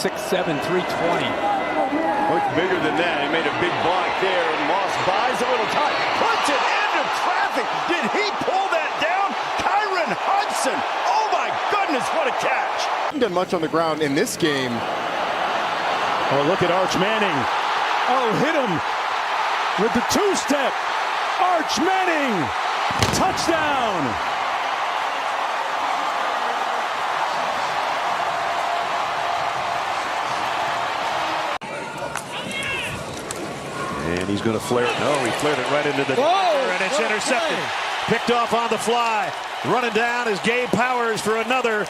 6'7", 320. Much bigger than that. He made a big block there. Moss buys a little time. Puts it into traffic. Did he pull that down? Kyron Hudson. Oh my goodness, what a catch. Hasn't done much on the ground in this game. Oh, look at Arch Manning. Oh, hit him with the two-step. Arch Manning. Touchdown. And he's going to flare it. No, he flared it right into the and it's intercepted. Picked off on the fly. Running down is Gabe Powers for another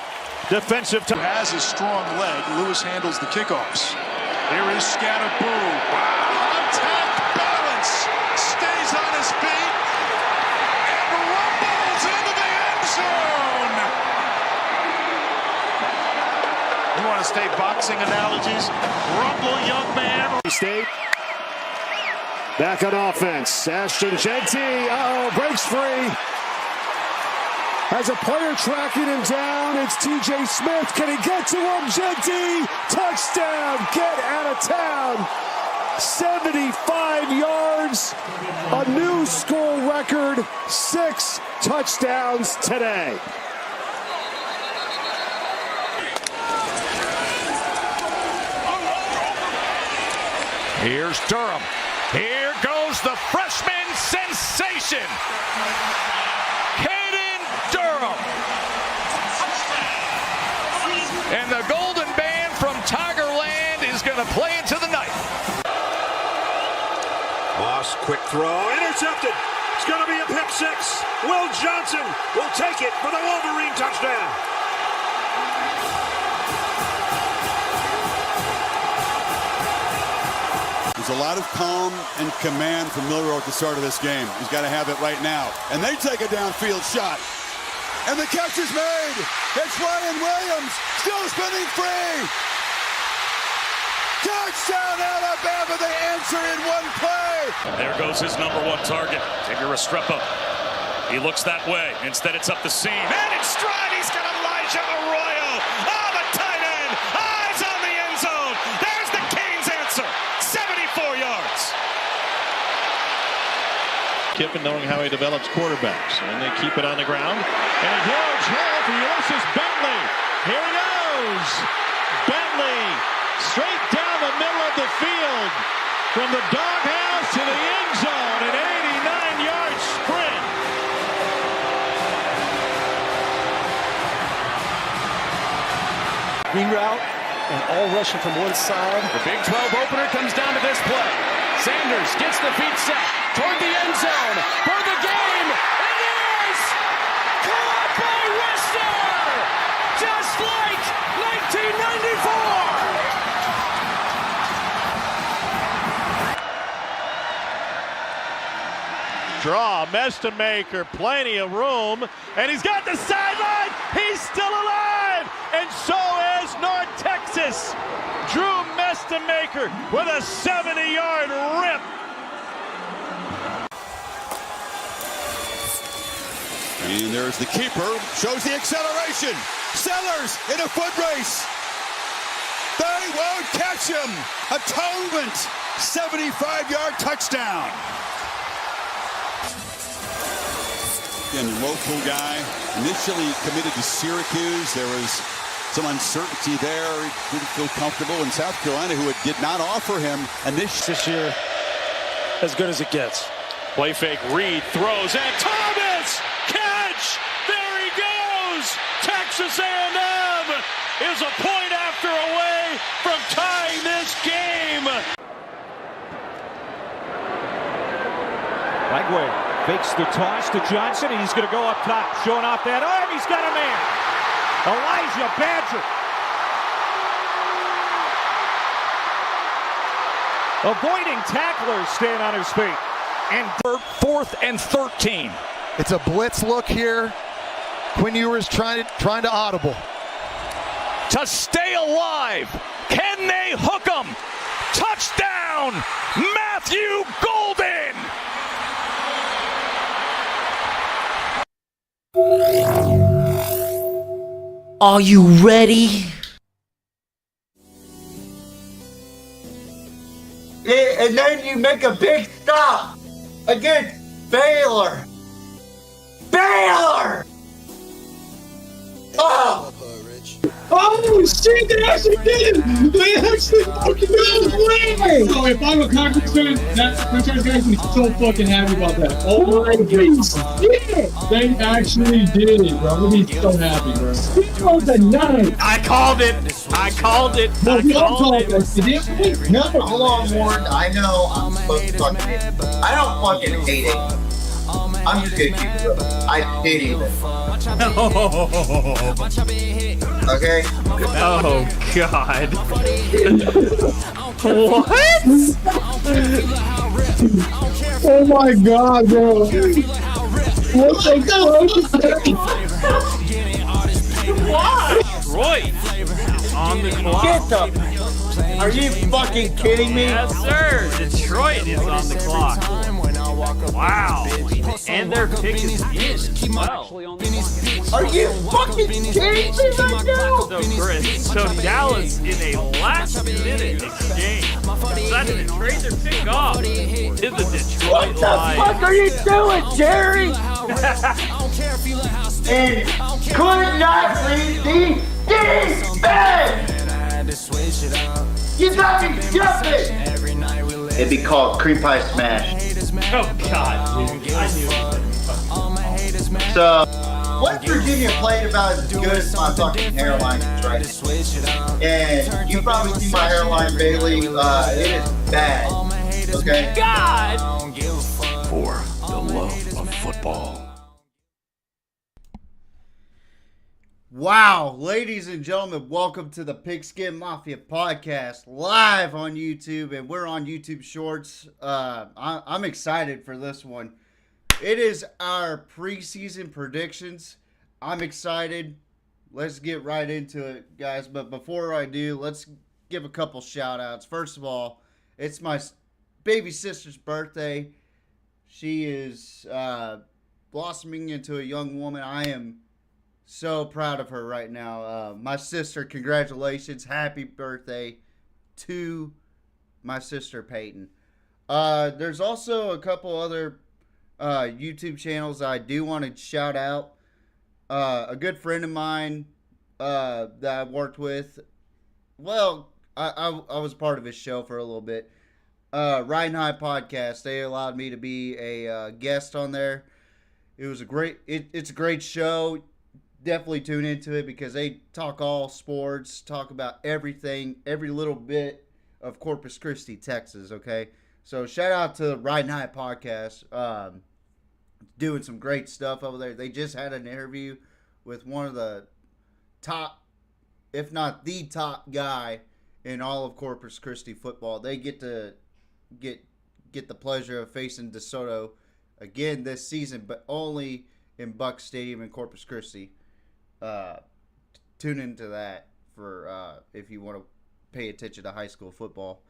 defensive touchdown. Has a strong leg. Lewis handles the kickoffs. Here is Scatterboo. Contact balance. Stays on his feet. And rumbles into the end zone. You want to stay boxing analogies? Rumble, young man. State. Back on offense. Ashton Jeanty. Breaks free. Has a player tracking him down. It's TJ Smith. Can he get to him? Jeanty. Touchdown. Get out of town. 75 yards. A new school record. 6 touchdowns today. Here's Durham. Here goes the freshman sensation, Caden Durham. And the Golden Band from Tigerland is going to play into the night. Moss, quick throw, intercepted. It's going to be a pick six. Will Johnson will take it for the Wolverine touchdown. There's a lot of calm and command from Milroe at the start of this game. He's got to have it right now. And they take a downfield shot. And the catch is made. It's Ryan Williams, still spinning free. Touchdown, Alabama. They answer in one play. There goes his #1 target, Tigger Restrepo. He looks that way. Instead, it's up the seam. And it's stride. He's got Elijah Arroyo. Oh, the tight end. Eyes on the end zone. There's the Canes answer. 74 yards. Kiffin knowing how he develops quarterbacks. And they keep it on the ground. And a huge hole for Ulysses Bentley. Here he goes. Bentley straight down the middle of the field. From the doghouse to the end zone. An 89-yard sprint. Reroute and all rushing from one side. The Big 12 opener comes down to this play. Sanders gets the feet set toward the end zone for the game. It is caught by Wester, just like 1994. Draw, Mestamaker, plenty of room, and he's got the sideline. He's still alive, and so is North Texas. Drew Mestamaker with a 70-yard rip. And there's the keeper. Shows the acceleration. Sellers in a foot race. They won't catch him. Atonement. 75-yard touchdown. And local guy, initially committed to Syracuse. There was some uncertainty there. He didn't feel comfortable in South Carolina, who did not offer him This year, as good as it gets. Play fake, Reed throws, and Thomas! Catch! There he goes! Texas A&M is a point after away from tying this game. Legway fakes the toss to Johnson, and he's going to go up top, showing off that arm. He's got a man. Elijah Badger. Avoiding tacklers, staying on his feet. And 4th and 13. It's a blitz look here. Quinn Ewers trying to audible. To stay alive. Can they hook him? Touchdown, Matthew Golden. Are you ready? Okay, and then you make a big stop against Baylor. Baylor! Oh! Oh shit, they actually did it! They actually fucking did it! So if I'm a Conference fan, that franchise guy's gonna be so fucking happy about that. Oh my goodness! Yeah! They actually did it, bro. I'm gonna be so happy, bro. It was a night! I called it! No, we all called it. Didn't we? No, hold on, Warren. I know I'm supposed to fucking hate it. I don't fucking hate it. I'm just gonna keep it real. I hate it. Okay? Oh, God. What? Oh my god, bro. What the fuck? Detroit is on the clock. Get the... Are you fucking kidding me? Yes, sir. Detroit is on the clock. Wow. And their pick is in as well. Are you fucking kidding me right now? So, Chris, Dallas in a last-minute exchange decided to trade their pick off to the Detroit What the Lions. fuck are you doing, Jerry? And could not read the defense! You got me jumping! It'd be called cream pie smash. Oh, God, dude. I knew it. So, West Virginia played about as good as my fucking hairline is right. And you probably see my hairline, Bailey. It is bad. Okay? God! For the love of football. Wow, ladies and gentlemen, welcome to the Pigskin Mafia podcast, live on YouTube, and we're on YouTube Shorts. I'm excited for this one. It is our preseason predictions. I'm excited. Let's get right into it, guys. But before I do, let's give a couple shout-outs. First of all, it's my baby sister's birthday. She is blossoming into a young woman. I am so proud of her right now. My sister, congratulations. Happy birthday to my sister, Peyton. There's also a couple other YouTube channels I do want to shout out. A good friend of mine that I worked with. Well, I was part of his show for a little bit. Riding High Podcast. They allowed me to be a guest on there. It was a great. It's a great show. Definitely tune into it because they talk all sports, talk about everything, every little bit of Corpus Christi, Texas, okay? So shout out to Riding High Podcast. Doing some great stuff over there. They just had an interview with one of the top, if not the top guy in all of Corpus Christi football. They get to get the pleasure of facing DeSoto again this season, but only in Buck Stadium in Corpus Christi. Tune into that for if you want to pay attention to high school football.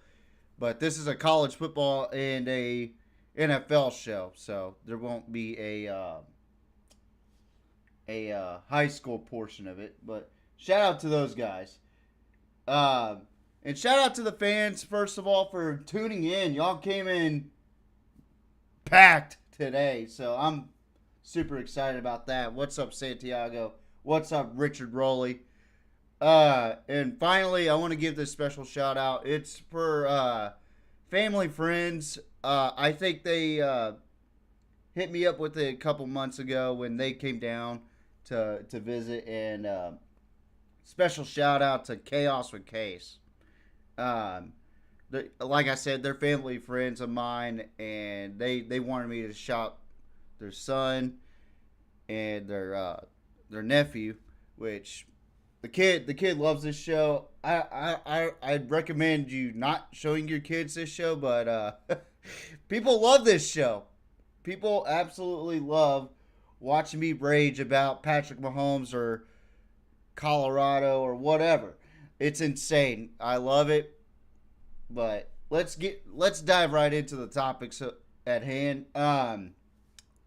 But this is a college football and a NFL show, so there won't be a high school portion of it. But shout out to those guys. And shout out to the fans, first of all, for tuning in. Y'all came in packed today, so I'm super excited about that. What's up, Santiago? What's up, Richard Rowley? And finally, I want to give this special shout out. It's for family, friends. I think they hit me up with it a couple months ago when they came down to visit. And special shout out to Chaos with Case. Like I said, they're family, friends of mine, and they wanted me to shop their son and their nephew, which the kid loves this show. I'd recommend you not showing your kids this show, but people love this show. People absolutely love watching me rage about Patrick Mahomes or Colorado or whatever. It's insane. I love it. But let's dive right into the topics at hand.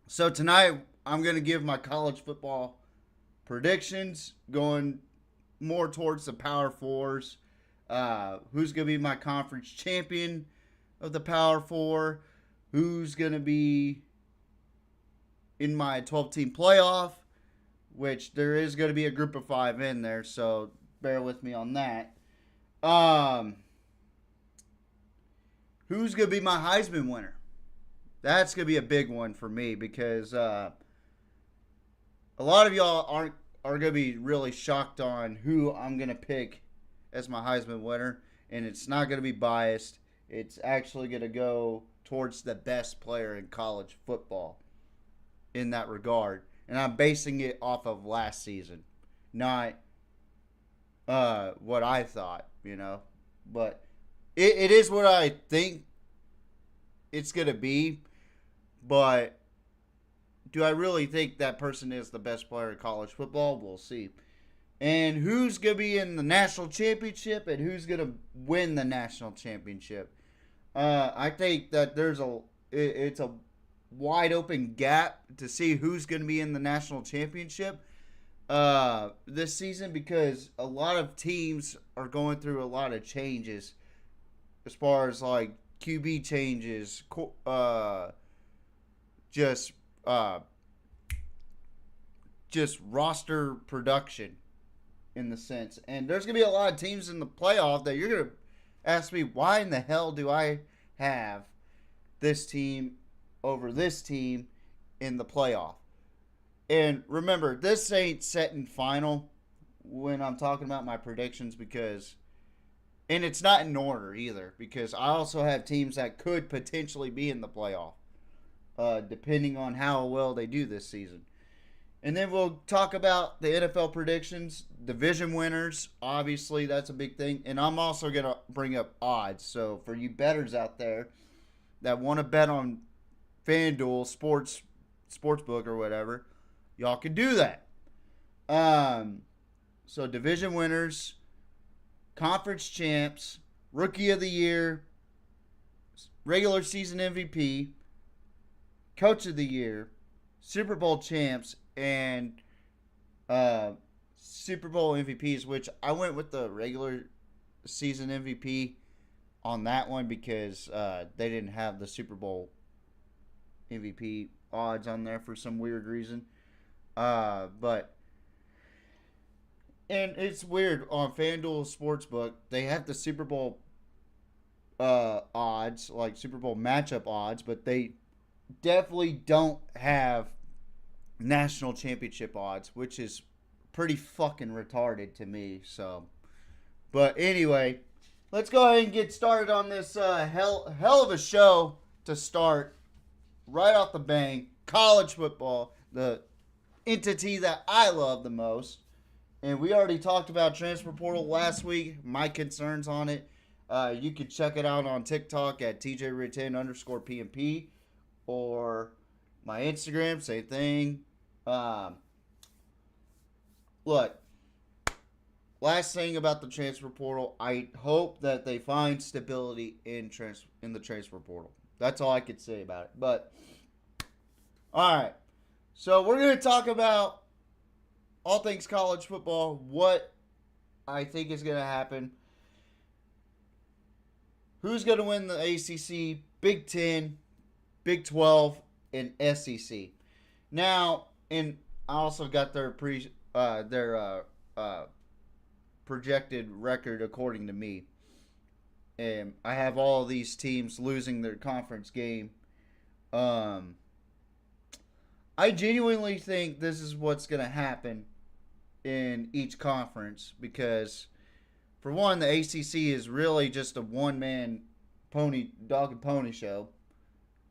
So tonight I'm going to give my college football predictions, going more towards the Power Fours. Who's going to be my conference champion? of the Power Four, who's going to be in my 12-team playoff, which there is going to be a group of 5 in there, so bear with me on that. Who's going to be my Heisman winner? That's going to be a big one for me because a lot of y'all are going to be really shocked on who I'm going to pick as my Heisman winner, and it's not going to be biased. It's actually going to go towards the best player in college football in that regard. And I'm basing it off of last season, not what I thought, But it is what I think it's going to be. But do I really think that person is the best player in college football? We'll see. And who's going to be in the national championship and who's going to win the national championship? I think that it's a wide open gap to see who's going to be in the national championship this season because a lot of teams are going through a lot of changes as far as like QB changes, just roster production in the sense. And there's going to be a lot of teams in the playoff that you're going to ask me, why in the hell do I have this team over this team in the playoff? And remember, this ain't set in final when I'm talking about my predictions and it's not in order either because I also have teams that could potentially be in the playoff depending on how well they do this season. And then we'll talk about the NFL predictions, division winners. Obviously, that's a big thing. And I'm also going to bring up odds. So for you bettors out there that want to bet on FanDuel, Sportsbook or whatever, y'all can do that. So division winners, conference champs, rookie of the year, regular season MVP, coach of the year, Super Bowl champs, and Super Bowl MVPs, which I went with the regular season MVP on that one because they didn't have the Super Bowl MVP odds on there for some weird reason. And it's weird on FanDuel Sportsbook, they have the Super Bowl odds, like Super Bowl matchup odds, but they definitely don't have national championship odds, which is pretty fucking retarded to me. So, but anyway, let's go ahead and get started on this hell of a show to start right off the bang. College football, the entity that I love the most. And we already talked about transfer portal last week, my concerns on it. You can check it out on TikTok at TJRetain_PMP or my Instagram, same thing. Look, last thing about the transfer portal, I hope that they find stability in the transfer portal. That's all I could say about it. But, all right. So we're going to talk about all things college football, what I think is going to happen, who's going to win the ACC, Big 10, Big 12, and SEC. Now, and I also got their projected record according to me. And I have all of these teams losing their conference game. I genuinely think this is what's going to happen in each conference because, for one, the ACC is really just a one-man dog and pony show.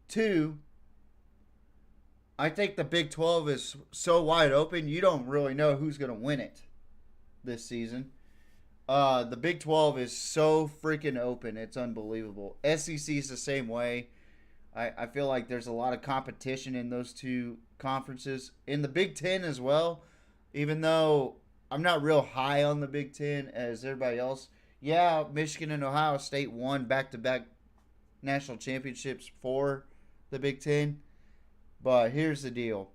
Two, I think the Big 12 is so wide open, you don't really know who's going to win it this season. The Big 12 is so freaking open, it's unbelievable. SEC is the same way. I feel like there's a lot of competition in those two conferences. In the Big 10 as well, even though I'm not real high on the Big 10 as everybody else. Yeah, Michigan and Ohio State won back-to-back national championships for the Big 10. But here's the deal.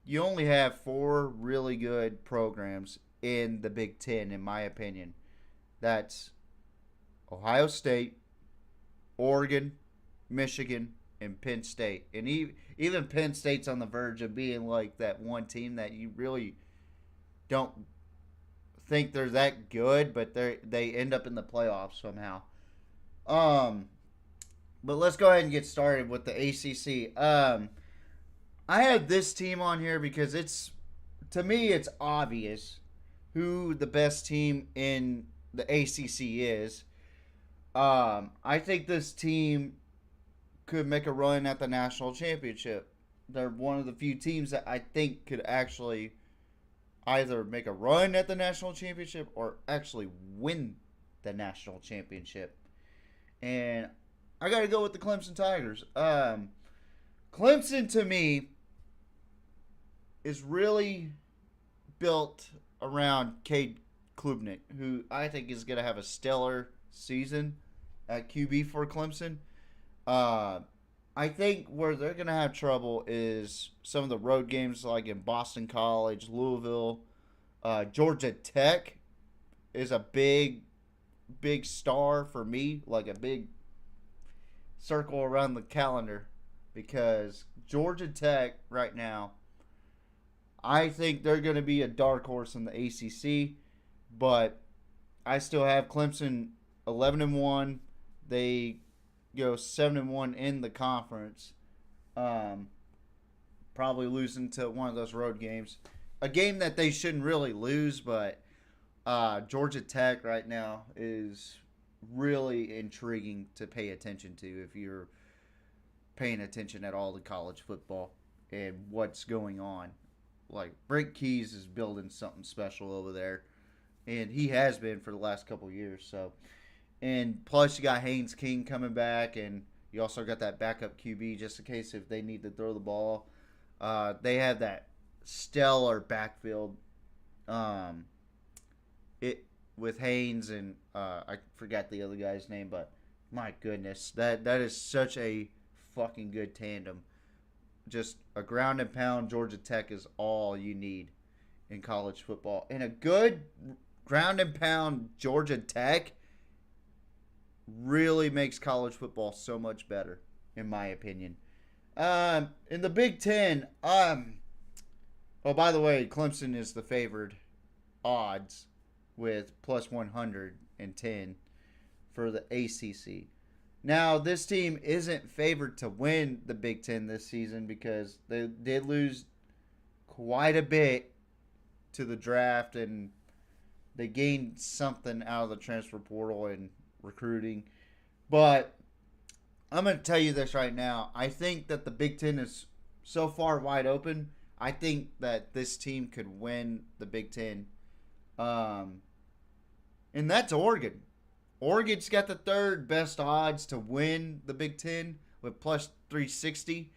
You only have 4 really good programs in the Big 10, in my opinion. That's Ohio State, Oregon, Michigan, and Penn State. And even Penn State's on the verge of being like that one team that you really don't think they're that good, but they end up in the playoffs somehow. But let's go ahead and get started with the ACC. I have this team on here because to me it's obvious who the best team in the ACC is. I think this team could make a run at the national championship. They're one of the few teams that I think could actually either make a run at the national championship or actually win the national championship. And I got to go with the Clemson Tigers. Clemson, to me, is really built around Cade Klubnik, who I think is going to have a stellar season at QB for Clemson. I think where they're going to have trouble is some of the road games like in Boston College, Louisville. Georgia Tech is a big star for me, like a big circle around the calendar, because Georgia Tech right now, I think they're going to be a dark horse in the ACC, but I still have Clemson 11-1. They go 7-1 in the conference. Probably losing to one of those road games, a game that they shouldn't really lose, but Georgia Tech right now is really intriguing to pay attention to if you're paying attention at all to college football and what's going on. Like, Brent Keys is building something special over there, and he has been for the last couple of years. So, and plus you got Haynes King coming back, and you also got that backup QB just in case if they need to throw the ball. They have that stellar backfield. With Haynes and I forgot the other guy's name, but my goodness, that is such a fucking good tandem. Just a ground and pound Georgia Tech is all you need in college football. And a good ground and pound Georgia Tech really makes college football so much better, in my opinion. In the Big Ten, oh, by the way, Clemson is the favored odds with plus 110 for the ACC. Now, this team isn't favored to win the Big Ten this season because they did lose quite a bit to the draft, and they gained something out of the transfer portal and recruiting. But I'm going to tell you this right now. I think that the Big Ten is so far wide open. I think that this team could win the Big Ten. And that's Oregon. Oregon's got the third best odds to win the Big Ten with plus 360.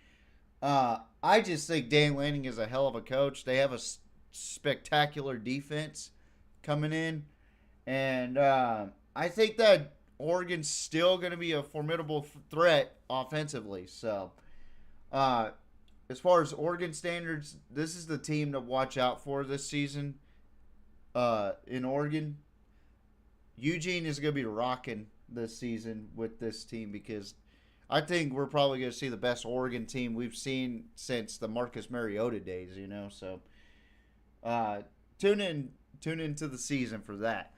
I just think Dan Lanning is a hell of a coach. They have a spectacular defense coming in. And I think that Oregon's still going to be a formidable threat offensively. So, as far as Oregon standards, this is the team to watch out for this season in Oregon. Eugene is going to be rocking this season with this team because I think we're probably going to see the best Oregon team we've seen since the Marcus Mariota days, you know. So tune into the season for that.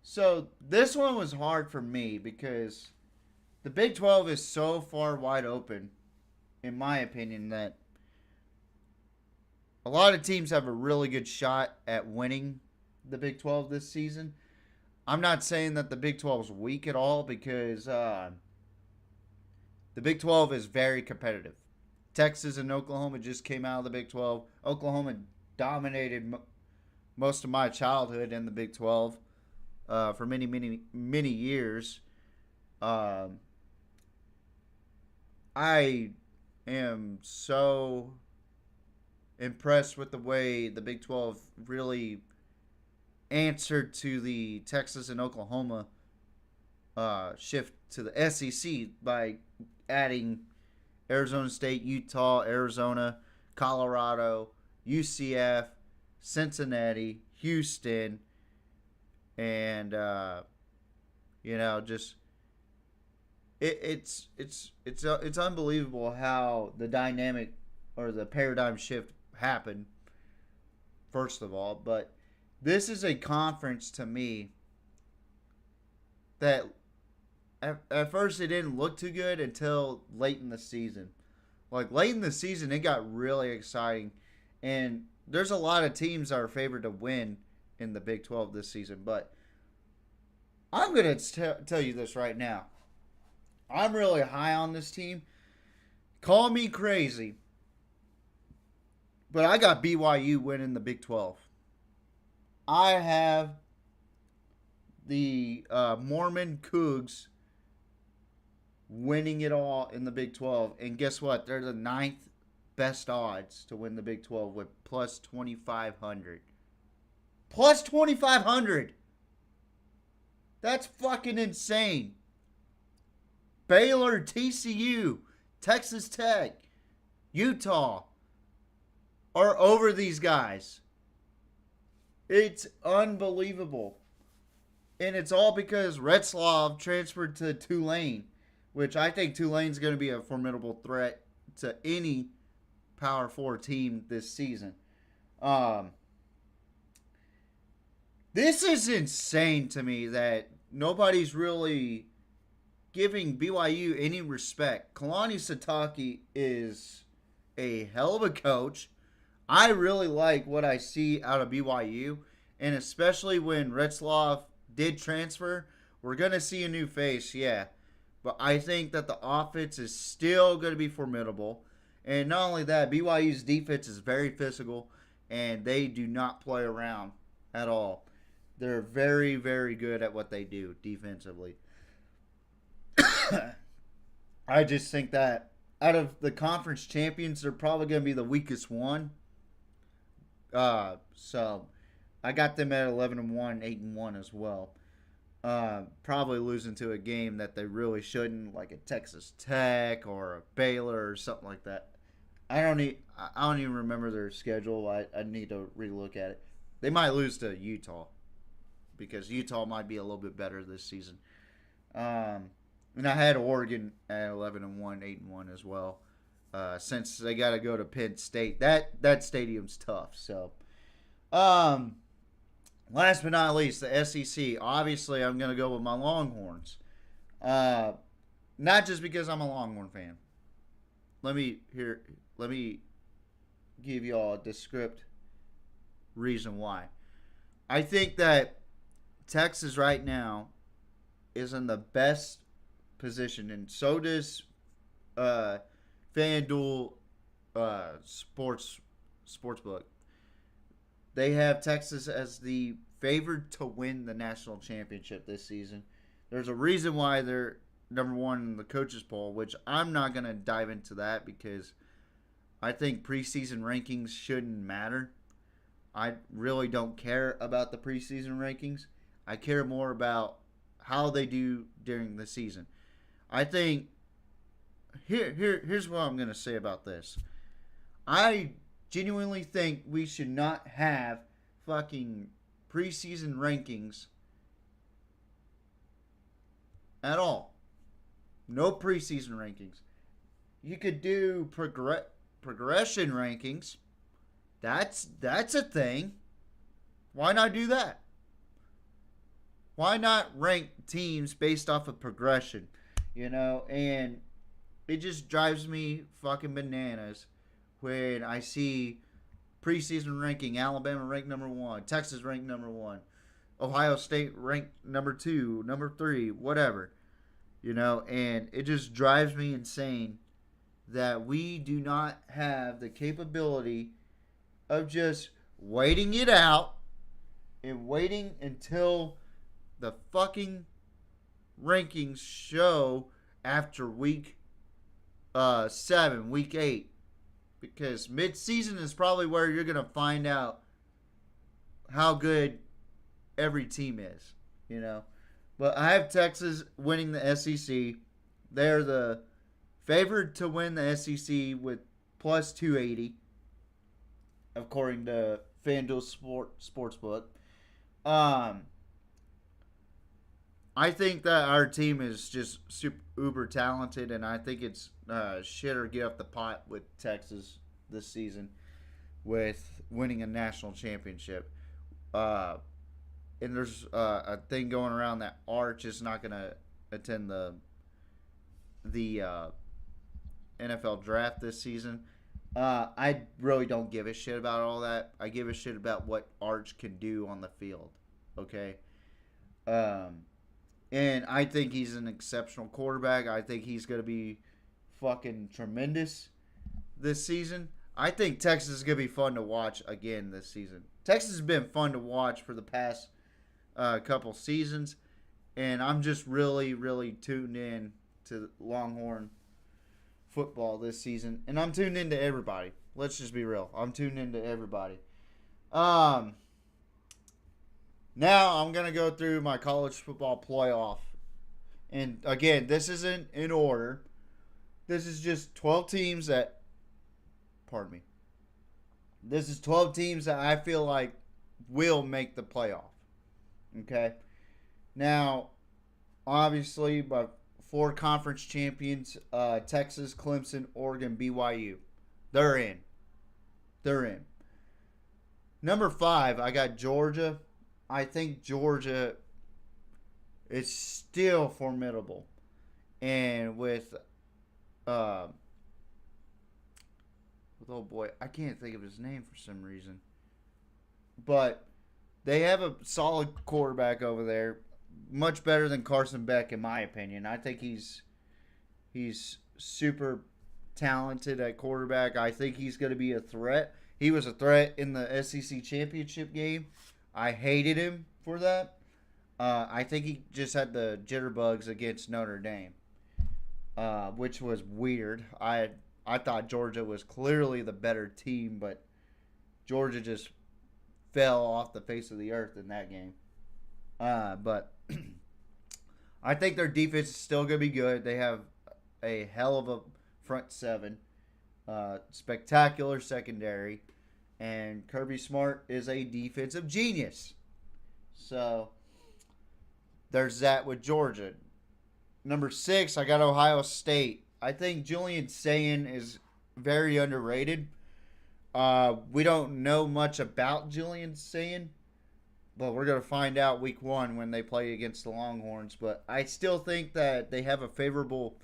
So this one was hard for me because the Big 12 is so far wide open, in my opinion, that a lot of teams have a really good shot at winning the Big 12 this season. I'm not saying that the Big 12 is weak at all because the Big 12 is very competitive. Texas and Oklahoma just came out of the Big 12. Oklahoma dominated most of my childhood in the Big 12 for many, many, many years. I am so impressed with the way the Big 12 really answered to the Texas and Oklahoma shift to the SEC by adding Arizona State, Utah, Arizona, Colorado, UCF, Cincinnati, Houston, and You know, just it's unbelievable how the dynamic or the paradigm shift happened. First of all, but this is a conference to me that at first it didn't look too good until late in the season. Like late in the season, it got really exciting, and there's a lot of teams that are favored to win in the Big 12 this season. But I'm gonna tell you this right now. I'm really high on this team. Call me crazy, but I got BYU winning the Big 12. I have the Mormon Cougs winning it all in the Big 12. And guess what? They're the 9th best odds to win the Big 12 with plus 2,500. Plus 2,500! That's fucking insane. Baylor, TCU, Texas Tech, Utah are over these guys. It's unbelievable. And it's all because Retzlaff transferred to Tulane, which I think Tulane's going to be a formidable threat to any Power 4 team this season. This is insane to me that nobody's really giving BYU any respect. Kalani Sitake is a hell of a coach. I really like what I see out of BYU, and especially when Retzlaff did transfer, we're going to see a new face, yeah. But I think that the offense is still going to be formidable. And not only that, BYU's defense is very physical, and they do not play around at all. They're very, very good at what they do defensively. I just think that out of the conference champions, they're probably going to be the weakest one. So I got them at 11-1, 8-1 as well. Probably losing to a game that they really shouldn't, like a Texas Tech or a Baylor or something like that. I don't even remember their schedule. I need to relook at it. They might lose to Utah because Utah might be a little bit better this season. And I had Oregon at 11-1, 8-1 as well. Since they got to go to Penn State, that stadium's tough. So, last but not least, the SEC. Obviously, I'm gonna go with my Longhorns. Not just because I'm a Longhorn fan. Let me give y'all a descriptive reason why. I think that Texas right now is in the best position, and so does FanDuel Sportsbook. They have Texas as the favored to win the national championship this season. There's a reason why they're number one in the coaches poll, which I'm not going to dive into that because I think preseason rankings shouldn't matter. I really don't care about the preseason rankings. I care more about how they do during the season. I think here's what I'm going to say about this. I genuinely think we should not have fucking preseason rankings at all. No preseason rankings. You could do progression rankings. That's a thing. Why not do that? Why not rank teams based off of progression? You know, and it just drives me fucking bananas when I see preseason ranking, Alabama ranked number 1, Texas ranked number 1, Ohio State ranked number 2, number 3, whatever. You know, and it just drives me insane that we do not have the capability of just waiting it out and waiting until the fucking rankings show after week 7, week 8. Because mid-season is probably where you're going to find out how good every team is, you know. But I have Texas winning the SEC. They're the favored to win the SEC with plus 280, according to FanDuel Sportsbook. I think that our team is just super uber talented, and I think it's shit or get off the pot with Texas this season with winning a national championship. And there's a thing going around that Arch is not going to attend the NFL draft this season. I really don't give a shit about all that. I give a shit about what Arch can do on the field. Okay? And I think he's an exceptional quarterback. I think he's going to be fucking tremendous this season. I think Texas is going to be fun to watch again this season. Texas has been fun to watch for the past couple seasons. And I'm just really, really tuned in to Longhorn football this season. And I'm tuned into everybody. Let's just be real. I'm tuned into everybody. Now I'm going to go through my college football playoff. And again, this isn't in order. This is just 12 teams that... Pardon me. This is 12 teams that I feel like will make the playoff. Okay? Now, obviously, my 4 conference champions, Texas, Clemson, Oregon, BYU. They're in. They're in. Number 5, I got Georgia. I think Georgia is still formidable. And with oh boy, I can't think of his name for some reason. But they have a solid quarterback over there. Much better than Carson Beck, in my opinion. I think he's super talented at quarterback. I think he's going to be a threat. He was a threat in the SEC championship game. I hated him for that. I think he just had the jitterbugs against Notre Dame, which was weird. I thought Georgia was clearly the better team, but Georgia just fell off the face of the earth in that game. But I think their defense is still going to be good. They have a hell of a front 7, spectacular secondary, and Kirby Smart is a defensive genius. So there's that with Georgia. Number 6, I got Ohio State. I think Julian Sayin is very underrated. We don't know much about Julian Sayin, but we're going to find out week 1 when they play against the Longhorns. But I still think that they have a favorable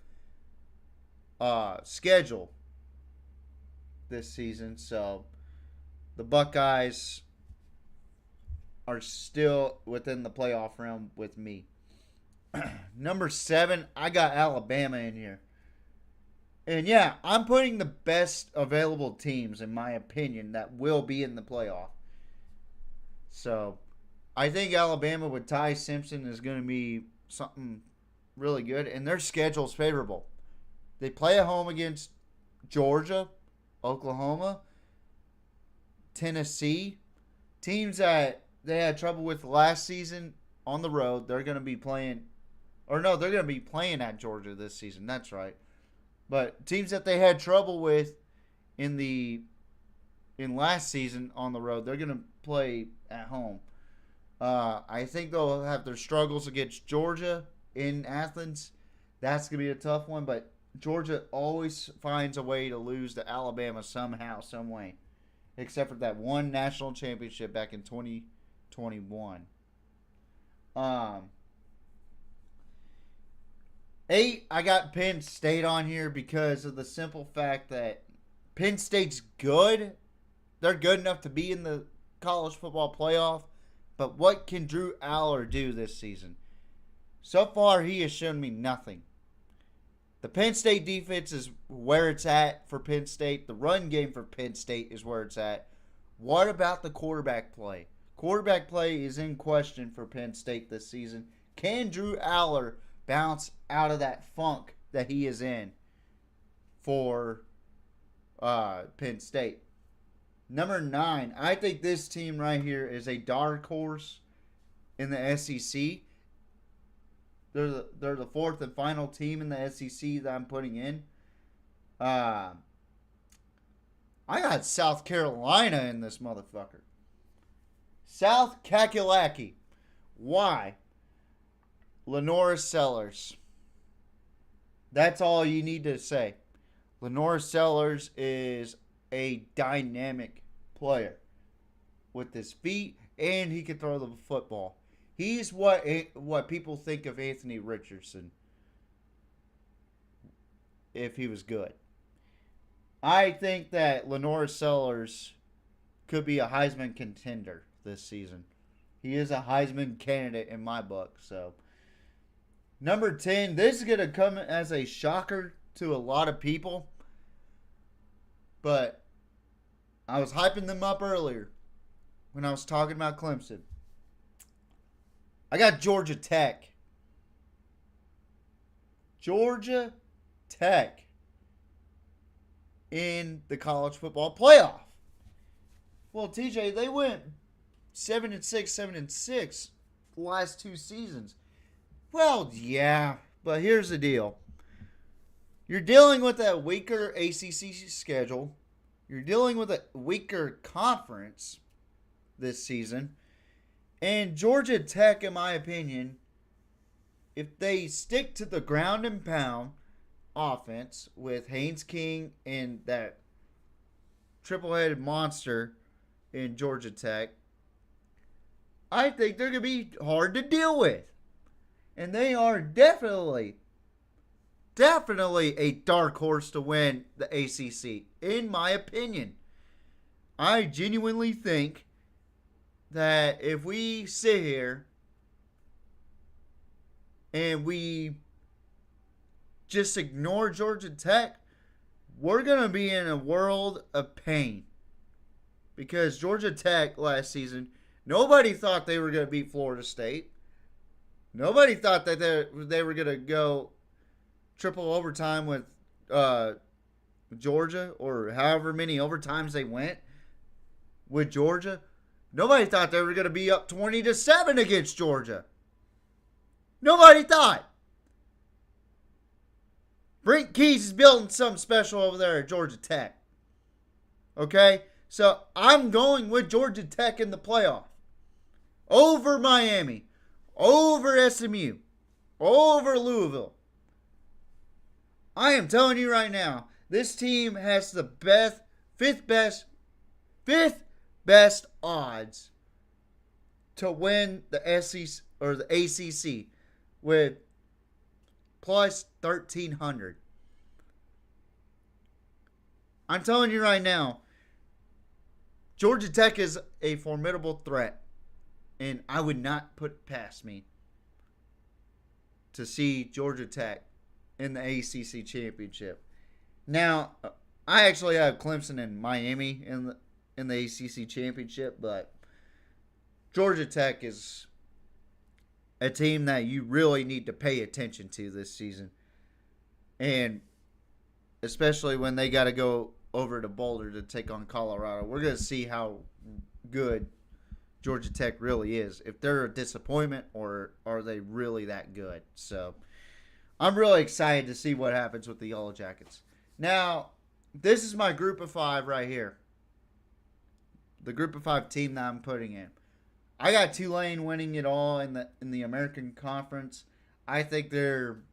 schedule this season. So the Buckeyes are still within the playoff realm with me. Number 7, I got Alabama in here. And yeah, I'm putting the best available teams, in my opinion, that will be in the playoff. So I think Alabama with Ty Simpson is going to be something really good. And their schedule's favorable. They play at home against Georgia, Oklahoma, Tennessee. Teams that they had trouble with last season on the road. They're going to be playing... Or no, they're going to be playing at Georgia this season. That's right. But teams that they had trouble with in last season on the road, they're going to play at home. I think they'll have their struggles against Georgia in Athens. That's going to be a tough one, but Georgia always finds a way to lose to Alabama somehow, some way, except for that one national championship back in 2021. 8, I got Penn State on here because of the simple fact that Penn State's good. They're good enough to be in the college football playoff. But what can Drew Aller do this season? So far, he has shown me nothing. The Penn State defense is where it's at for Penn State. The run game for Penn State is where it's at. What about the quarterback play? Quarterback play is in question for Penn State this season. Can Drew Aller bounce out of that funk that he is in for Penn State? Number 9, I think this team right here is a dark horse in the SEC. They're the 4th and final team in the SEC that I'm putting in. I got South Carolina in this motherfucker. South Kakalaki. Why? Lenora Sellers. That's all you need to say. Lenora Sellers is a dynamic player with his feet, and he can throw the football. He's what people think of Anthony Richardson if he was good. I think that Lenora Sellers could be a Heisman contender this season. He is a Heisman candidate in my book. So, number 10, this is going to come as a shocker to a lot of people. But I was hyping them up earlier when I was talking about Clemson. I got Georgia Tech. Georgia Tech in the college football playoff. Well, TJ, they went 7-6, 7-6 the last 2 seasons. Well, yeah, but here's the deal. You're dealing with a weaker ACC schedule. You're dealing with a weaker conference this season. And Georgia Tech, in my opinion, if they stick to the ground and pound offense with Haynes King and that triple-headed monster in Georgia Tech, I think they're going to be hard to deal with. And they are definitely a dark horse to win the ACC, in my opinion. I genuinely think that if we sit here and we just ignore Georgia Tech, we're going to be in a world of pain. Because Georgia Tech last season, nobody thought they were going to beat Florida State. Nobody thought that they were going to go triple overtime with Georgia, or however many overtimes they went with Georgia. Nobody thought they were going to be up 20-7 against Georgia. Nobody thought. Brent Keys is building something special over there at Georgia Tech. Okay? So I'm going with Georgia Tech in the playoff. Over Miami. Over SMU. Over Louisville. I am telling you right now, this team has the fifth best odds to win the SEC or the ACC with plus 1,300. I'm telling you right now, Georgia Tech is a formidable threat, and I would not put it past me to see Georgia Tech in the ACC championship. Now, I actually have Clemson and Miami in the ACC championship, but Georgia Tech is a team that you really need to pay attention to this season. And especially when they got to go over to Boulder to take on Colorado. We're going to see how good Georgia Tech really is. If they're a disappointment or are they really that good. So I'm really excited to see what happens with the Yellow Jackets. Now, this is my group of 5 right here. The group of 5 team that I'm putting in. I got Tulane winning it all in the American Conference. I think they're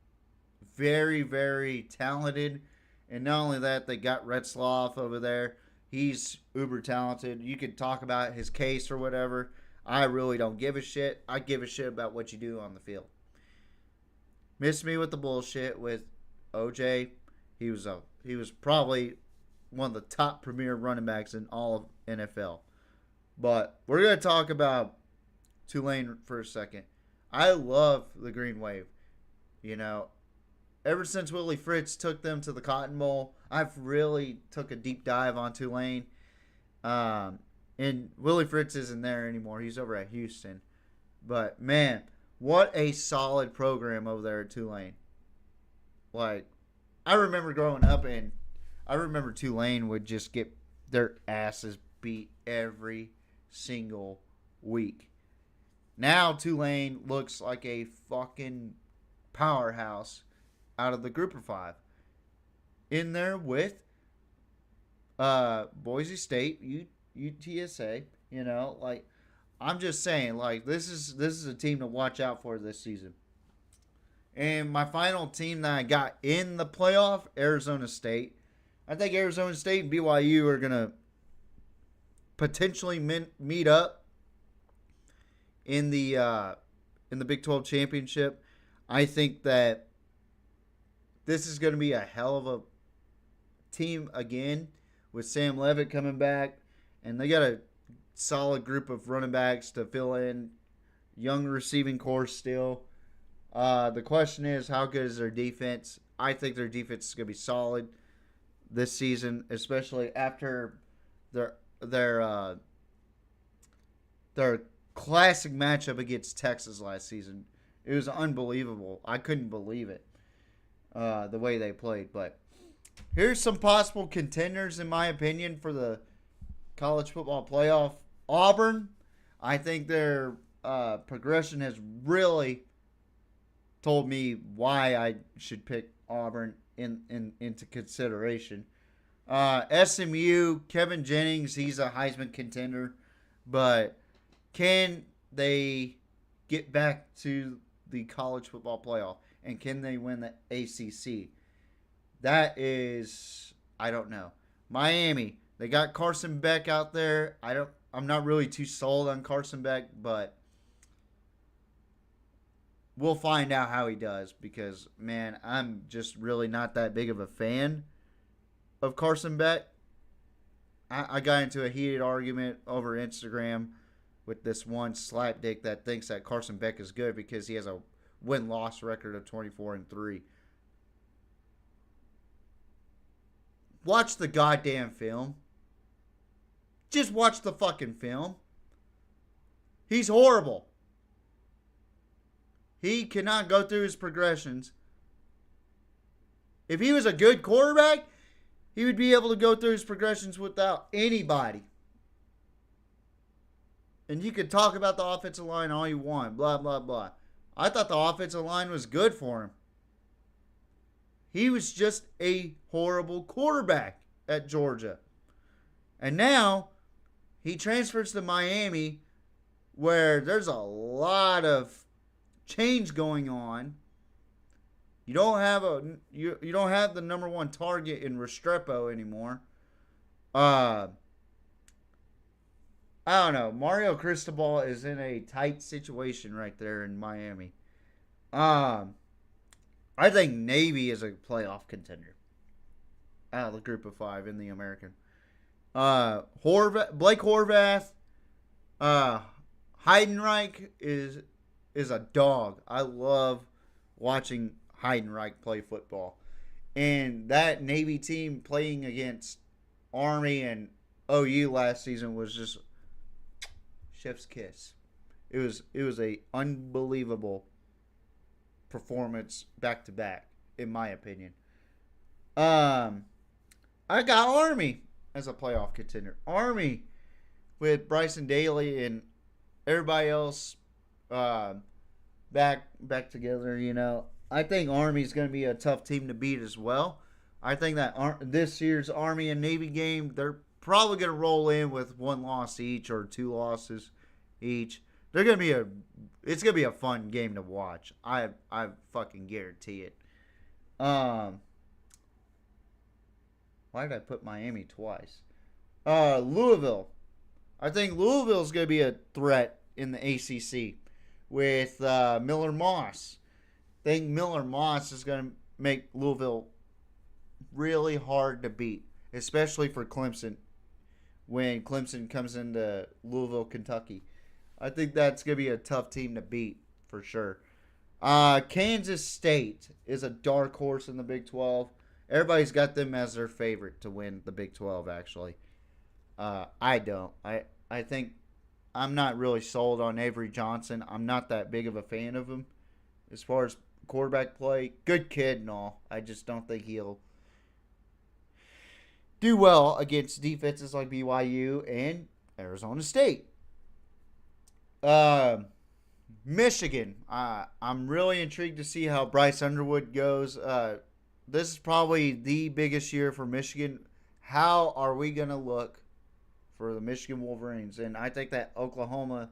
very, very talented. And not only that, they got Retzloff over there. He's uber talented. You can talk about his case or whatever. I really don't give a shit. I give a shit about what you do on the field. Miss me with the bullshit with OJ. He was probably one of the top premier running backs in all of NFL. But we're going to talk about Tulane for a second. I love the Green Wave. You know, ever since Willie Fritz took them to the Cotton Bowl, I've really took a deep dive on Tulane. And Willie Fritz isn't there anymore. He's over at Houston. But, man, what a solid program over there at Tulane. Like, I remember growing up, and I remember Tulane would just get their asses beat every single week. Now Tulane looks like a fucking powerhouse out of the group of 5. In there with Boise State, UTSA, you know, like, I'm just saying, like, this is a team to watch out for this season. And my final team that I got in the playoff, Arizona State. I think Arizona State and BYU are going to potentially meet up in the Big 12 championship. I think that this is going to be a hell of a team again with Sam Leavitt coming back, and they got a solid group of running backs to fill in, young receiving corps still. The question is, how good is their defense? I think their defense is going to be solid this season, especially after their classic matchup against Texas last season. It was unbelievable. I couldn't believe it, the way they played. But here's some possible contenders, in my opinion, for the college football playoff. Auburn, I think their progression has really told me why I should pick Auburn into consideration. SMU, Kevin Jennings, he's a Heisman contender, but can they get back to the college football playoff, and can they win the ACC? That is, I don't know. Miami, they got Carson Beck out there. I'm not really too sold on Carson Beck, but we'll find out how he does because, man, I'm just really not that big of a fan of Carson Beck. I got into a heated argument over Instagram with this one slapdick that thinks that Carson Beck is good because he has a win-loss record of 24-3. Watch the goddamn film. Just watch the fucking film. He's horrible. He cannot go through his progressions. If he was a good quarterback, he would be able to go through his progressions without anybody. And you could talk about the offensive line all you want, blah, blah, blah. I thought the offensive line was good for him. He was just a horrible quarterback at Georgia. And now he transfers to Miami, where there's a lot of change going on. You don't have you don't have the number one target in Restrepo anymore. I don't know. Mario Cristobal is in a tight situation right there in Miami. I think Navy is a playoff contender out of the group of five in the American. Blake Horvath, Heidenreich is a dog. I love watching Heidenreich play football. And that Navy team playing against Army and OU last season was just chef's kiss. It was a unbelievable performance back to back, in my opinion. I got Army as a playoff contender. Army with Bryson Daly and everybody else back together, you know. I think Army's going to be a tough team to beat as well. I think that this year's Army and Navy game, they're probably going to roll in with one loss each or two losses each. It's going to be a fun game to watch. I fucking guarantee it. Why did I put Miami twice? Louisville. I think Louisville's going to be a threat in the ACC with Miller Moss. I think Miller Moss is going to make Louisville really hard to beat, especially for Clemson when Clemson comes into Louisville, Kentucky. I think that's going to be a tough team to beat for sure. Kansas State is a dark horse in the Big 12. Everybody's got them as their favorite to win the Big 12, actually. I don't. I think I'm not really sold on Avery Johnson. I'm not that big of a fan of him as far as quarterback play. Good kid and all. I just don't think he'll do well against defenses like BYU and Arizona State. Michigan. I'm really intrigued to see how Bryce Underwood goes. This is probably the biggest year for Michigan. How are we going to look for the Michigan Wolverines? And I think that Oklahoma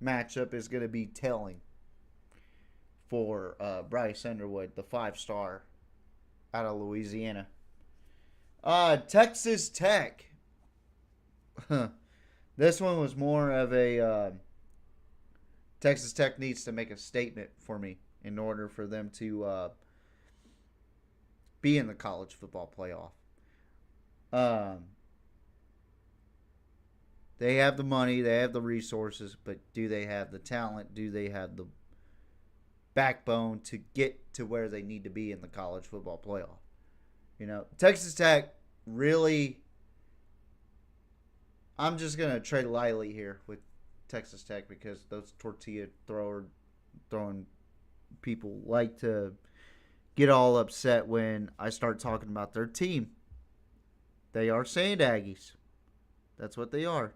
matchup is going to be telling for Bryce Underwood, the 5-star out of Louisiana. Texas Tech. This one was more of a Texas Tech needs to make a statement for me in order for them to be in the college football playoff. They have the money, they have the resources, but do they have the talent? Do they have the backbone to get to where they need to be in the college football playoff? You know, Texas Tech really, I'm just going to trade lightly here with Texas Tech because those tortilla throwing people like to get all upset when I start talking about their team. They are Sand Aggies. That's what they are.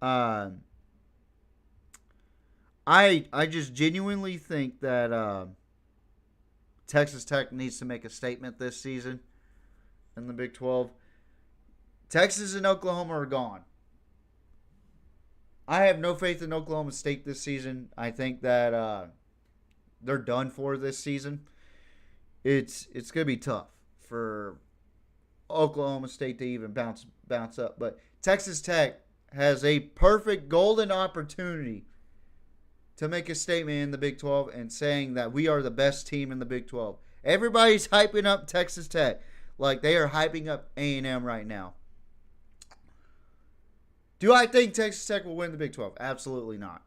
I just genuinely think that Texas Tech needs to make a statement this season in the Big 12. Texas and Oklahoma are gone. I have no faith in Oklahoma State this season. I think that they're done for this season. It's going to be tough for Oklahoma State to even bounce up. But Texas Tech has a perfect golden opportunity to make a statement in the Big 12 and saying that we are the best team in the Big 12. Everybody's hyping up Texas Tech like they are hyping up A&M right now. Do I think Texas Tech will win the Big 12? Absolutely not.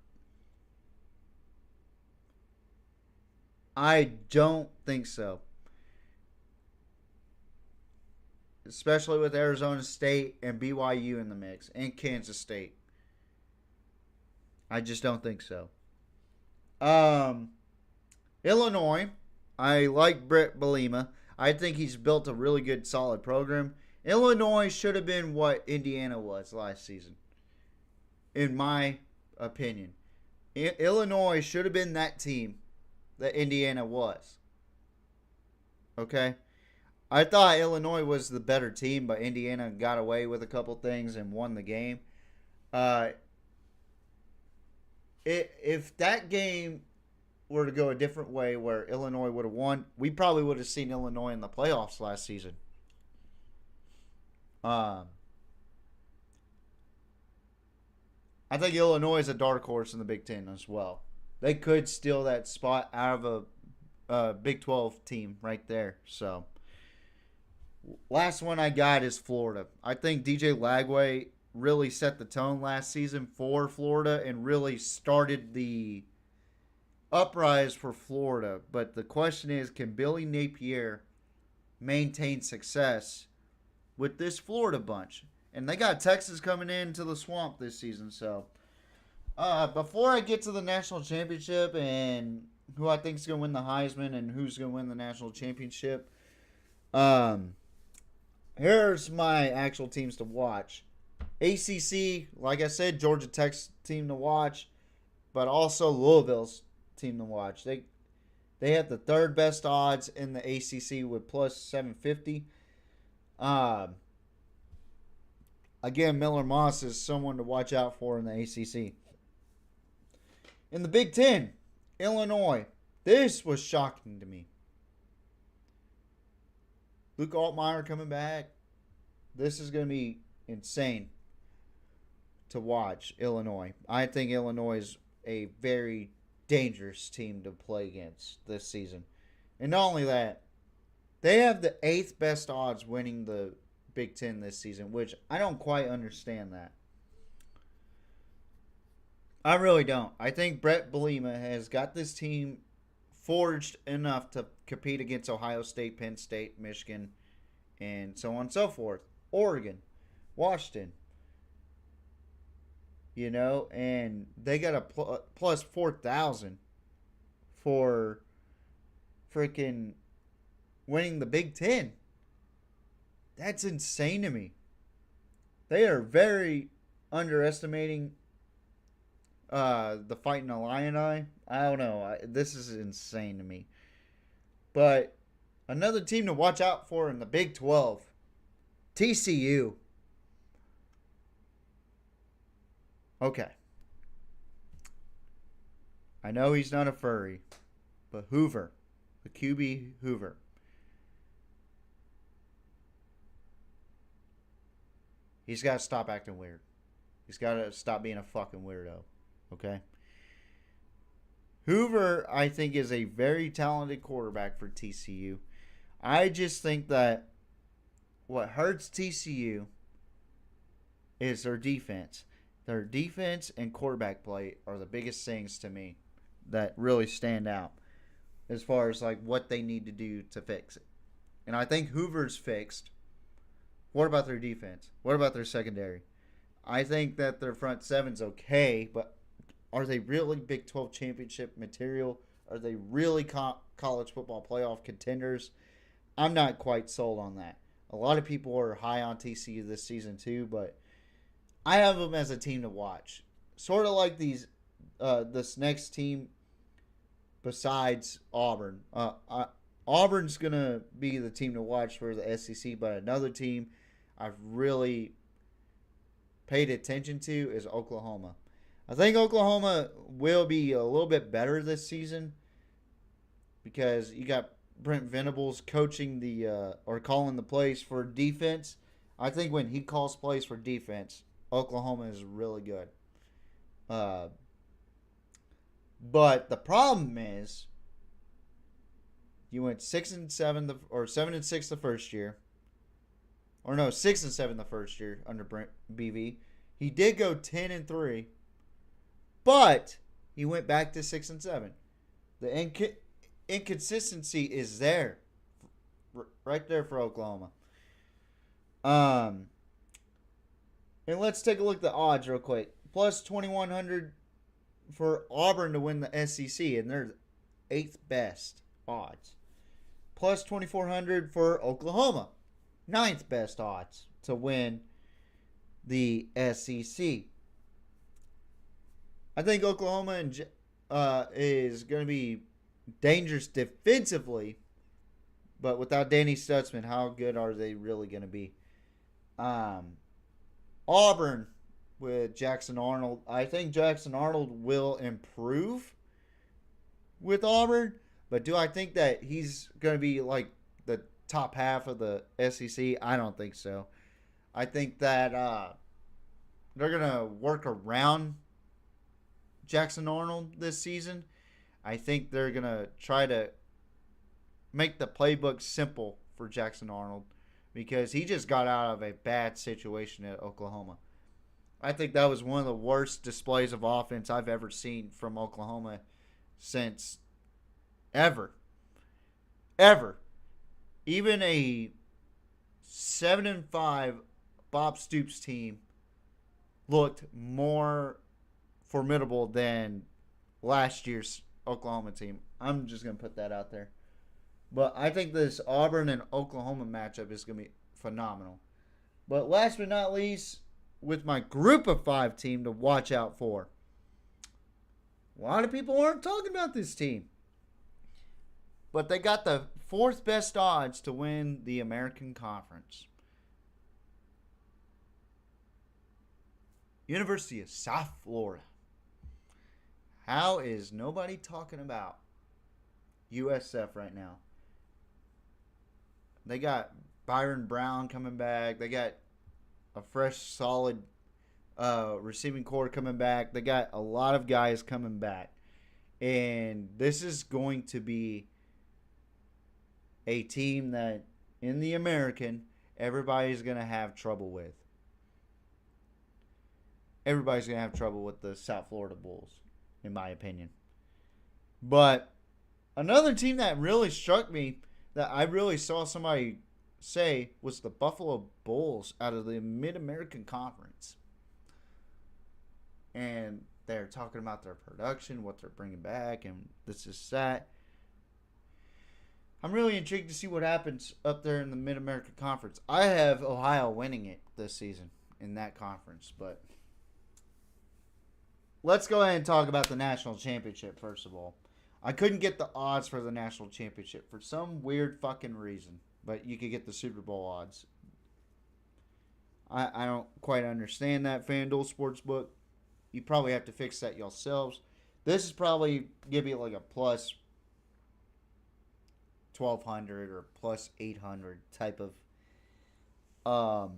I don't think so. Especially with Arizona State and BYU in the mix and Kansas State. I just don't think so. Illinois, I like Brett Bielema. I think he's built a really good, solid program. Illinois should have been what Indiana was last season, in my opinion. Illinois should have been that team that Indiana was. Okay? I thought Illinois was the better team, but Indiana got away with a couple things and won the game. If that game were to go a different way where Illinois would have won, we probably would have seen Illinois in the playoffs last season. I think Illinois is a dark horse in the Big Ten as well. They could steal that spot out of a Big 12 team right there. So, last one I got is Florida. I think DJ Lagway really set the tone last season for Florida and really started the uprise for Florida. But the question is, can Billy Napier maintain success with this Florida bunch? And they got Texas coming into the swamp this season. So, before I get to the national championship and who I think is going to win the Heisman and who's going to win the national championship, here's my actual teams to watch. ACC, like I said, Georgia Tech's team to watch, but also Louisville's team to watch. They have the third best odds in the ACC with plus 750. Again, Miller Moss is someone to watch out for in the ACC. In the Big Ten, Illinois. This was shocking to me. Luke Altmaier coming back. This is going to be insane to watch, Illinois. I think Illinois is a very dangerous team to play against this season. And not only that, they have the 8th best odds winning the Big Ten this season, which I don't quite understand that. I really don't. I think Brett Bielema has got this team forged enough to compete against Ohio State, Penn State, Michigan, and so on and so forth. Oregon, Washington. You know, and they got a plus 4,000 for freaking winning the Big Ten. That's insane to me. They are very underestimating the Fighting Illini. I don't know. This is insane to me. But another team to watch out for in the Big 12, TCU. Okay. I know he's not a furry, but Hoover, the QB Hoover. He's got to stop acting weird. He's got to stop being a fucking weirdo. Okay? Hoover, I think, is a very talented quarterback for TCU. I just think that what hurts TCU is their defense. Their defense and quarterback play are the biggest things to me that really stand out as far as like what they need to do to fix it. And I think Hoover's fixed. What about their defense? What about their secondary? I think that their front seven's okay, but are they really Big 12 championship material? Are they really college football playoff contenders? I'm not quite sold on that. A lot of people are high on TCU this season too, but I have them as a team to watch. Sort of like this next team besides Auburn. Auburn's going to be the team to watch for the SEC, but another team I've really paid attention to is Oklahoma. I think Oklahoma will be a little bit better this season because you got Brent Venables coaching or calling the plays for defense. I think when he calls plays for defense, Oklahoma is really good. But the problem is you went 6-7 or 7-6 the first year. Or no, 6-7 the first year under Brent BV. He did go 10-3, but he went back to 6-7. The inconsistency is there, right there for Oklahoma. And let's take a look at the odds real quick. Plus 2,100 for Auburn to win the SEC, and they're 8th best odds. Plus 2,400 for Oklahoma, 9th best odds to win the SEC. I think Oklahoma is going to be dangerous defensively, but without Danny Stutzman, how good are they really going to be? Auburn with Jackson Arnold. I think Jackson Arnold will improve with Auburn, but do I think that he's going to be like the top half of the SEC? I don't think so. I think that they're going to work around Jackson Arnold this season. I think they're going to try to make the playbook simple for Jackson Arnold because he just got out of a bad situation at Oklahoma. I think that was one of the worst displays of offense I've ever seen from Oklahoma since ever. Even a 7-5 Bob Stoops team looked more formidable than last year's Oklahoma team. I'm just going to put that out there. But I think this Auburn and Oklahoma matchup is going to be phenomenal. But last but not least, with my group of 5 team to watch out for. A lot of people aren't talking about this team. But they got the 4th best odds to win the American Conference. University of South Florida. How is nobody talking about USF right now? They got Byron Brown coming back. They got a fresh, solid receiving core coming back. They got a lot of guys coming back. And this is going to be a team that, in the American, everybody's going to have trouble with. Everybody's going to have trouble with the South Florida Bulls, in my opinion. But another team that really struck me, that I really saw somebody say, was the Buffalo Bulls out of the Mid-American Conference. And they're talking about their production, what they're bringing back, and this is that. I'm really intrigued to see what happens up there in the Mid-American Conference. I have Ohio winning it this season in that conference, but let's go ahead and talk about the national championship first of all. I couldn't get the odds for the national championship for some weird fucking reason, but you could get the Super Bowl odds. I don't quite understand that, FanDuel Sportsbook. You probably have to fix that yourselves. This is probably give you like a plus 1,200 or plus 800 type of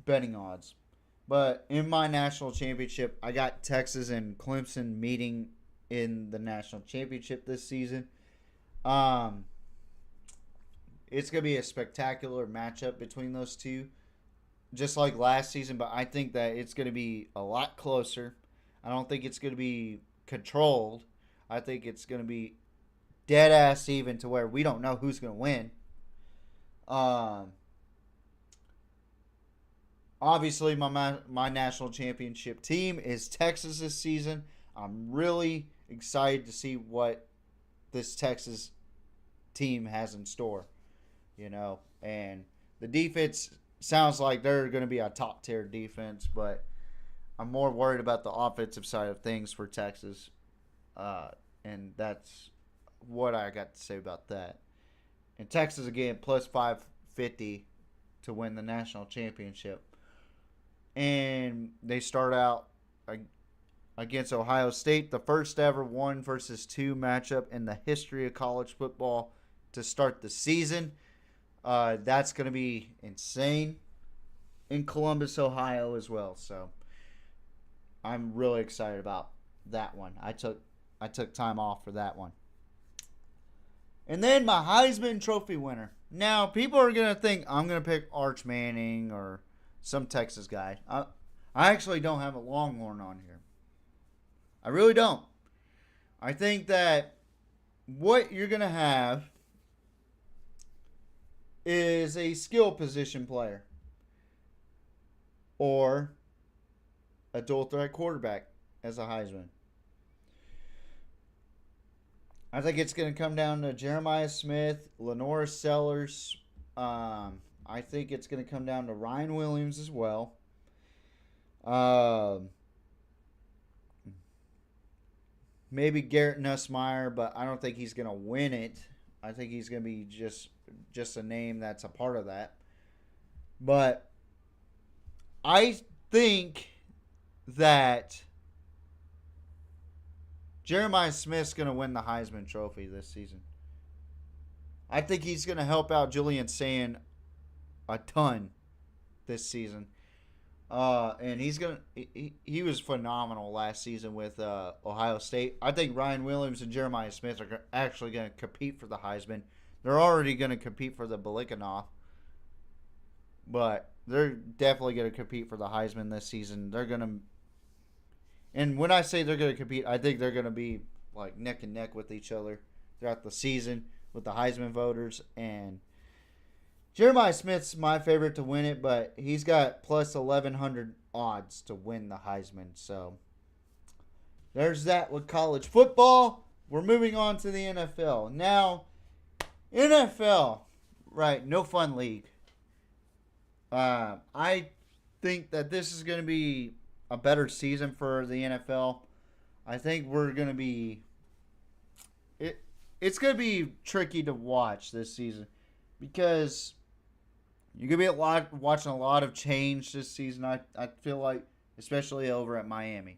betting odds. But in my national championship, I got Texas and Clemson meeting in the national championship this season. It's going to be a spectacular matchup between those two, just like last season, but I think that it's going to be a lot closer. I don't think it's going to be controlled. I think it's going to be dead ass even to where we don't know who's going to win. Obviously, my national championship team is Texas this season. I'm really excited to see what this Texas team has in store, and the defense sounds like they're going to be a top tier defense, but I'm more worried about the offensive side of things for Texas, and that's what I got to say about that. And Texas again plus 550 to win the national championship, and they start out against Ohio State, the first ever 1 versus 2 matchup in the history of college football to start the season. That's going to be insane in Columbus, Ohio as well. So I'm really excited about that one. I took time off for that one. And then my Heisman Trophy winner. Now, people are going to think I'm going to pick Arch Manning or some Texas guy. I actually don't have a Longhorn on here. I really don't. I think that what you're going to have is a skill position player or a dual threat quarterback as a Heisman. I think it's going to come down to Jeremiah Smith, Lenora Sellers. I think it's going to come down to Ryan Williams as well. Maybe Garrett Nussmeier, but I don't think he's going to win it. I think he's going to be just a name that's a part of that. But I think that Jeremiah Smith's going to win the Heisman Trophy this season. I think he's going to help out Julian Sand a ton this season. And he was phenomenal last season with Ohio State. I think Ryan Williams and Jeremiah Smith are actually going to compete for the Heisman. They're already going to compete for the Bilikanoff. But they're definitely going to compete for the Heisman this season. They're going to... And when I say they're going to compete, I think they're going to be like neck and neck with each other throughout the season with the Heisman voters. And Jeremiah Smith's my favorite to win it, but he's got plus 1,100 odds to win the Heisman. So there's that with college football. We're moving on to the NFL. Now, NFL, right, no fun league. I think that this is going to be a better season for the NFL. I think we're going to be... It's going to be tricky to watch this season because you're going to be watching a lot of change this season, I feel like, especially over at Miami.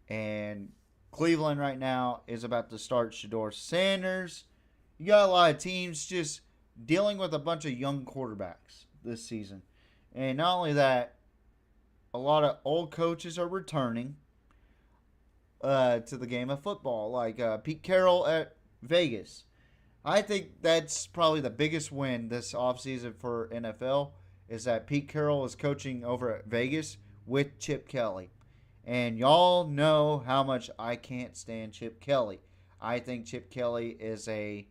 And Cleveland right now is about to start Shedeur Sanders. You got a lot of teams just dealing with a bunch of young quarterbacks this season. And not only that, a lot of old coaches are returning to the game of football, like Pete Carroll at Vegas. I think that's probably the biggest win this offseason for NFL is that Pete Carroll is coaching over at Vegas with Chip Kelly. And y'all know how much I can't stand Chip Kelly. I think Chip Kelly is a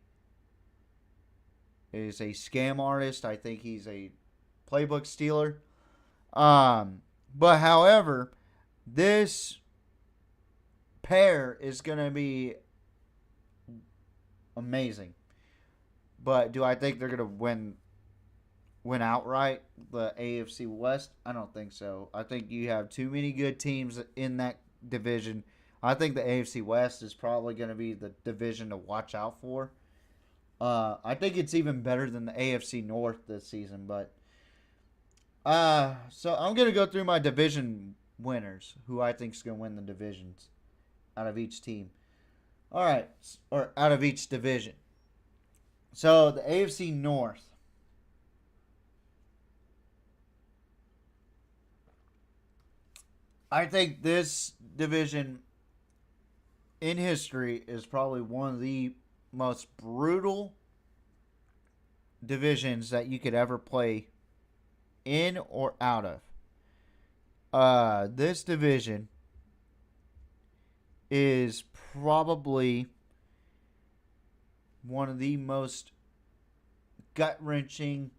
scam artist. I think he's a playbook stealer. But however, this pair is going to be amazing. But do I think they're going to win outright the AFC West? I don't think so. I think you have too many good teams in that division. I think the AFC West is probably going to be the division to watch out for. I think it's even better than the AFC North this season. But so I'm going to go through my division winners, who I think is going to win the divisions. out of each team. All right, or out of each division. So the AFC North. I think this division in history is probably one of the most brutal divisions that you could ever play in or out of. This division is probably one of the most gut-wrenching,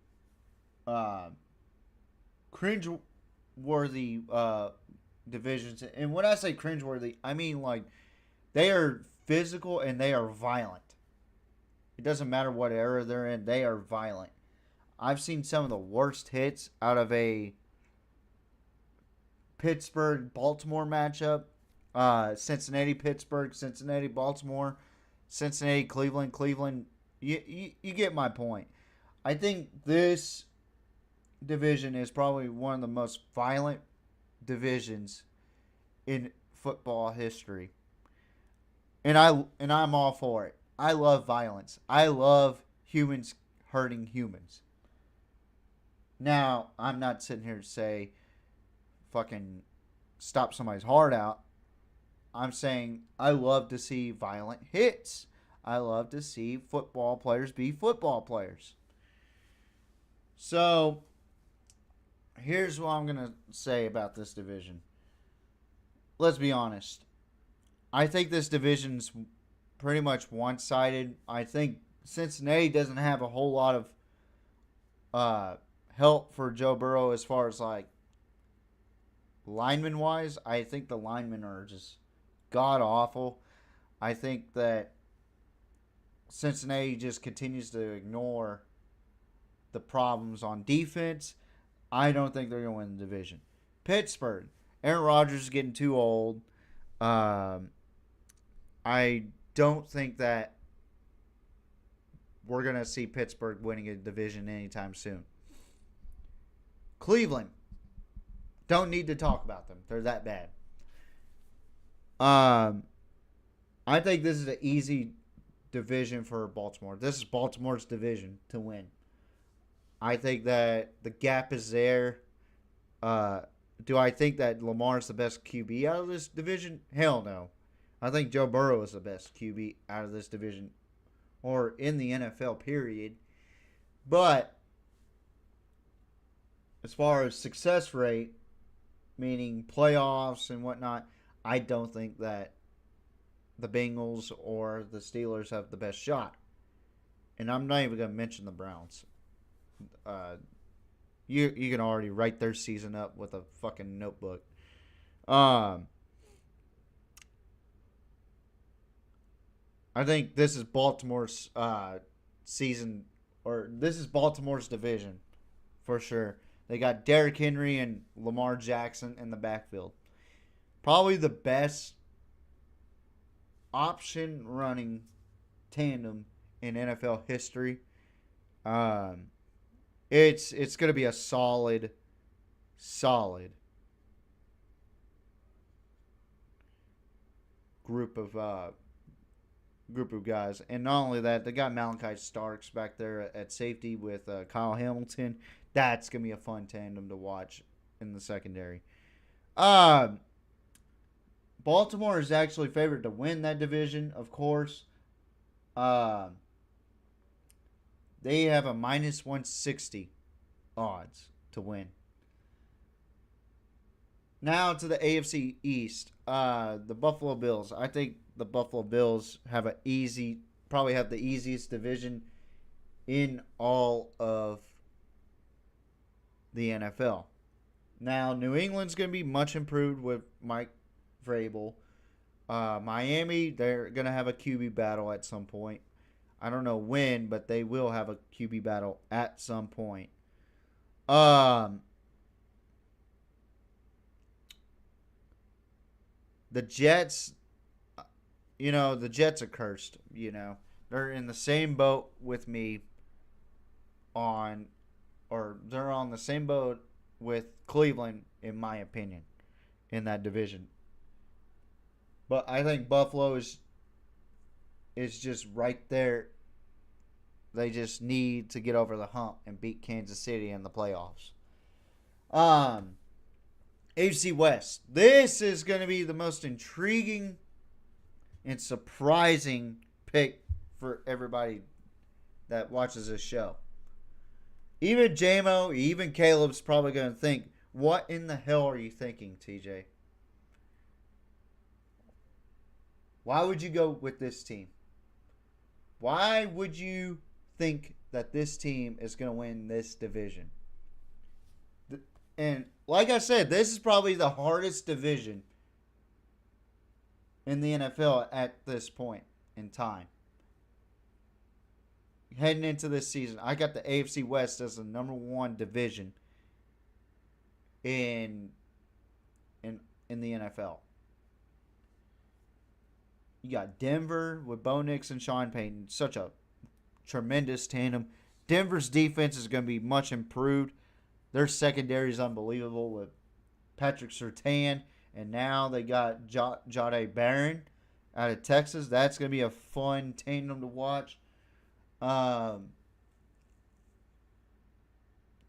cringe-worthy divisions. And when I say cringe-worthy, I mean like they are physical and they are violent. It doesn't matter what era they're in, they are violent. I've seen some of the worst hits out of a Pittsburgh-Baltimore matchup. Cincinnati-Pittsburgh, Cincinnati-Baltimore, Cincinnati-Cleveland, Cleveland. You get my point. I think this division is probably one of the most violent divisions in football history. And I'm all for it. I love violence. I love humans hurting humans. Now, I'm not sitting here to say fucking stop somebody's heart out. I'm saying I love to see violent hits. I love to see football players be football players. So, here's what I'm going to say about this division. Let's be honest. I think this division's pretty much one-sided. I think Cincinnati doesn't have a whole lot of help for Joe Burrow as far as like lineman-wise. I think the linemen are just god-awful. I think that Cincinnati just continues to ignore the problems on defense. I don't think they're going to win the division. Pittsburgh. Aaron Rodgers is getting too old. I don't think that we're going to see Pittsburgh winning a division anytime soon. Cleveland. Don't need to talk about them. They're that bad. I think this is an easy division for Baltimore. This is Baltimore's division to win. I think that the gap is there. Do I think that Lamar's the best QB out of this division? Hell no. I think Joe Burrow is the best QB out of this division or in the NFL, period. But as far as success rate, meaning playoffs and whatnot, I don't think that the Bengals or the Steelers have the best shot. And I'm not even going to mention the Browns. You can already write their season up with a fucking notebook. I think this is Baltimore's season, or this is Baltimore's division for sure. They got Derrick Henry and Lamar Jackson in the backfield. Probably the best option running tandem in NFL history. It's going to be a solid group of guys. And not only that, they got Malachi Starks back there at safety with Kyle Hamilton. That's going to be a fun tandem to watch in the secondary. Baltimore is actually favored to win that division, of course. They have a minus 160 odds to win. Now to the AFC East. The Buffalo Bills. I think the Buffalo Bills have probably have the easiest division in all of the NFL. Now, New England's going to be much improved with Mike Vrabel. Miami, they're going to have a QB battle at some point. I don't know when, but they will have a QB battle at some point. The Jets, the Jets are cursed, They're in the same boat with me they're on the same boat with Cleveland, in my opinion, in that division. But I think Buffalo is just right there. They just need to get over the hump and beat Kansas City in the playoffs. AFC West. This is going to be the most intriguing and surprising pick for everybody that watches this show. Even JMO, even Caleb's probably going to think, what in the hell are you thinking, TJ? Why would you go with this team? Why would you think that this team is going to win this division? And like I said, this is probably the hardest division in the NFL at this point in time. Heading into this season, I got the AFC West as the number one division in the NFL. You got Denver with Bo Nix and Sean Payton. Such a tremendous tandem. Denver's defense is going to be much improved. Their secondary is unbelievable with Patrick Surtain. And now they got Jahdae Barron out of Texas. That's going to be a fun tandem to watch. Then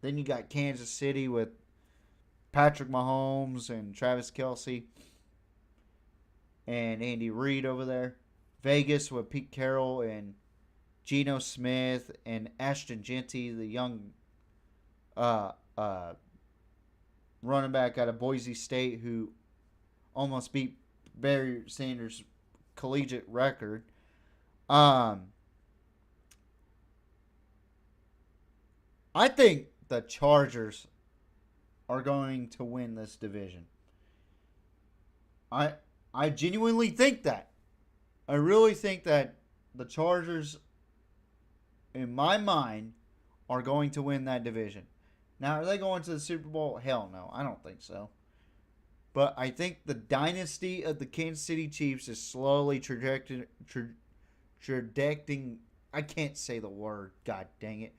you got Kansas City with Patrick Mahomes and Travis Kelce and Andy Reid over there. Vegas with Pete Carroll and Geno Smith and Ashton Genty, the young running back out of Boise State who almost beat Barry Sanders' collegiate record. I think the Chargers are going to win this division. I genuinely think that. I really think that the Chargers, in my mind, are going to win that division. Now, are they going to the Super Bowl? Hell no, I don't think so. But I think the dynasty of the Kansas City Chiefs is slowly trajecting. I can't say the word. God dang it.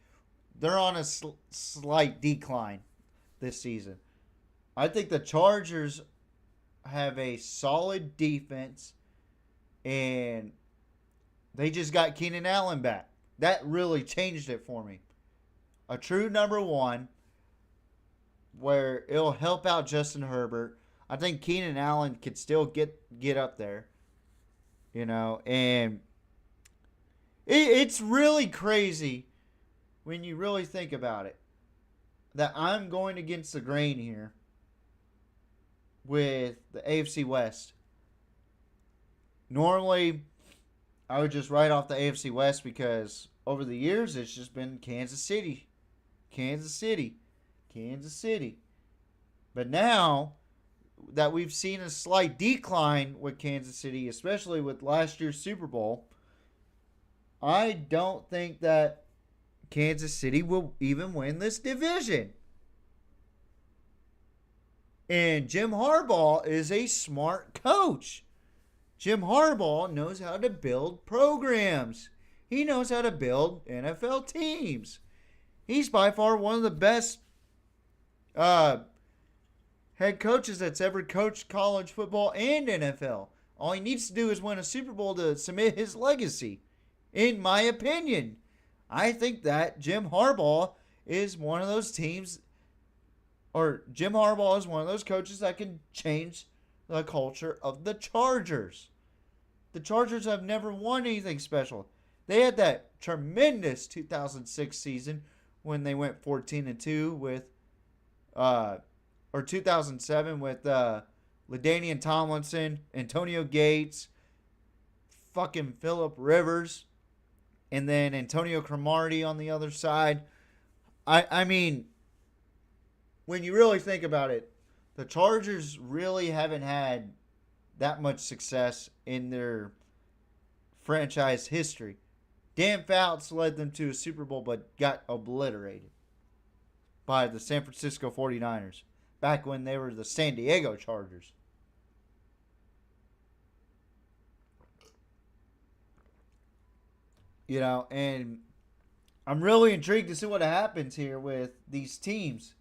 They're on a slight decline this season. I think the Chargers have a solid defense, and they just got Keenan Allen back. That really changed it for me. A true number one, where it'll help out Justin Herbert. I think Keenan Allen could still get up there, and it's really crazy when you really think about it, that I'm going against the grain here with the AFC West. Normally, I would just write off the AFC West because over the years, it's just been Kansas City. Kansas City. Kansas City. But now that we've seen a slight decline with Kansas City, especially with last year's Super Bowl, I don't think that Kansas City will even win this division. And Jim Harbaugh is a smart coach. Jim Harbaugh knows how to build programs. He knows how to build NFL teams. He's by far one of the best head coaches that's ever coached college football and NFL. All he needs to do is win a Super Bowl to cement his legacy, in my opinion. I think that Jim Harbaugh is one of those teams, or Jim Harbaugh is one of those coaches that can change the culture of the Chargers. The Chargers have never won anything special. They had that tremendous 2006 season when they went 14-2 with, or 2007 with LaDainian Tomlinson, Antonio Gates, fucking Phillip Rivers, and then Antonio Cromartie on the other side. I mean, when you really think about it, the Chargers really haven't had that much success in their franchise history. Dan Fouts led them to a Super Bowl but got obliterated by the San Francisco 49ers back when they were the San Diego Chargers. And I'm really intrigued to see what happens here with these teams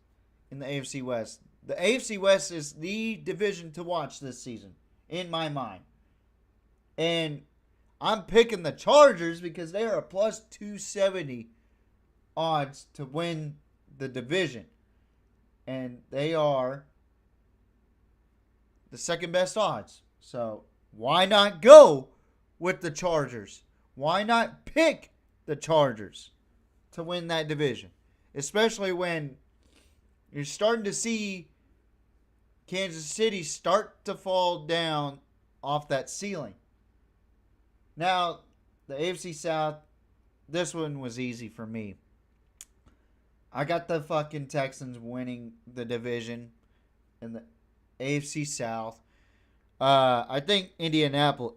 in the AFC West. The AFC West is the division to watch this season, in my mind. And I'm picking the Chargers because they are a plus 270 odds to win the division. And they are the second best odds. So why not go with the Chargers? Why not pick the Chargers to win that division? Especially when you're starting to see Kansas City start to fall down off that ceiling. Now, the AFC South, this one was easy for me. I got the fucking Texans winning the division in the AFC South. I think Indianapolis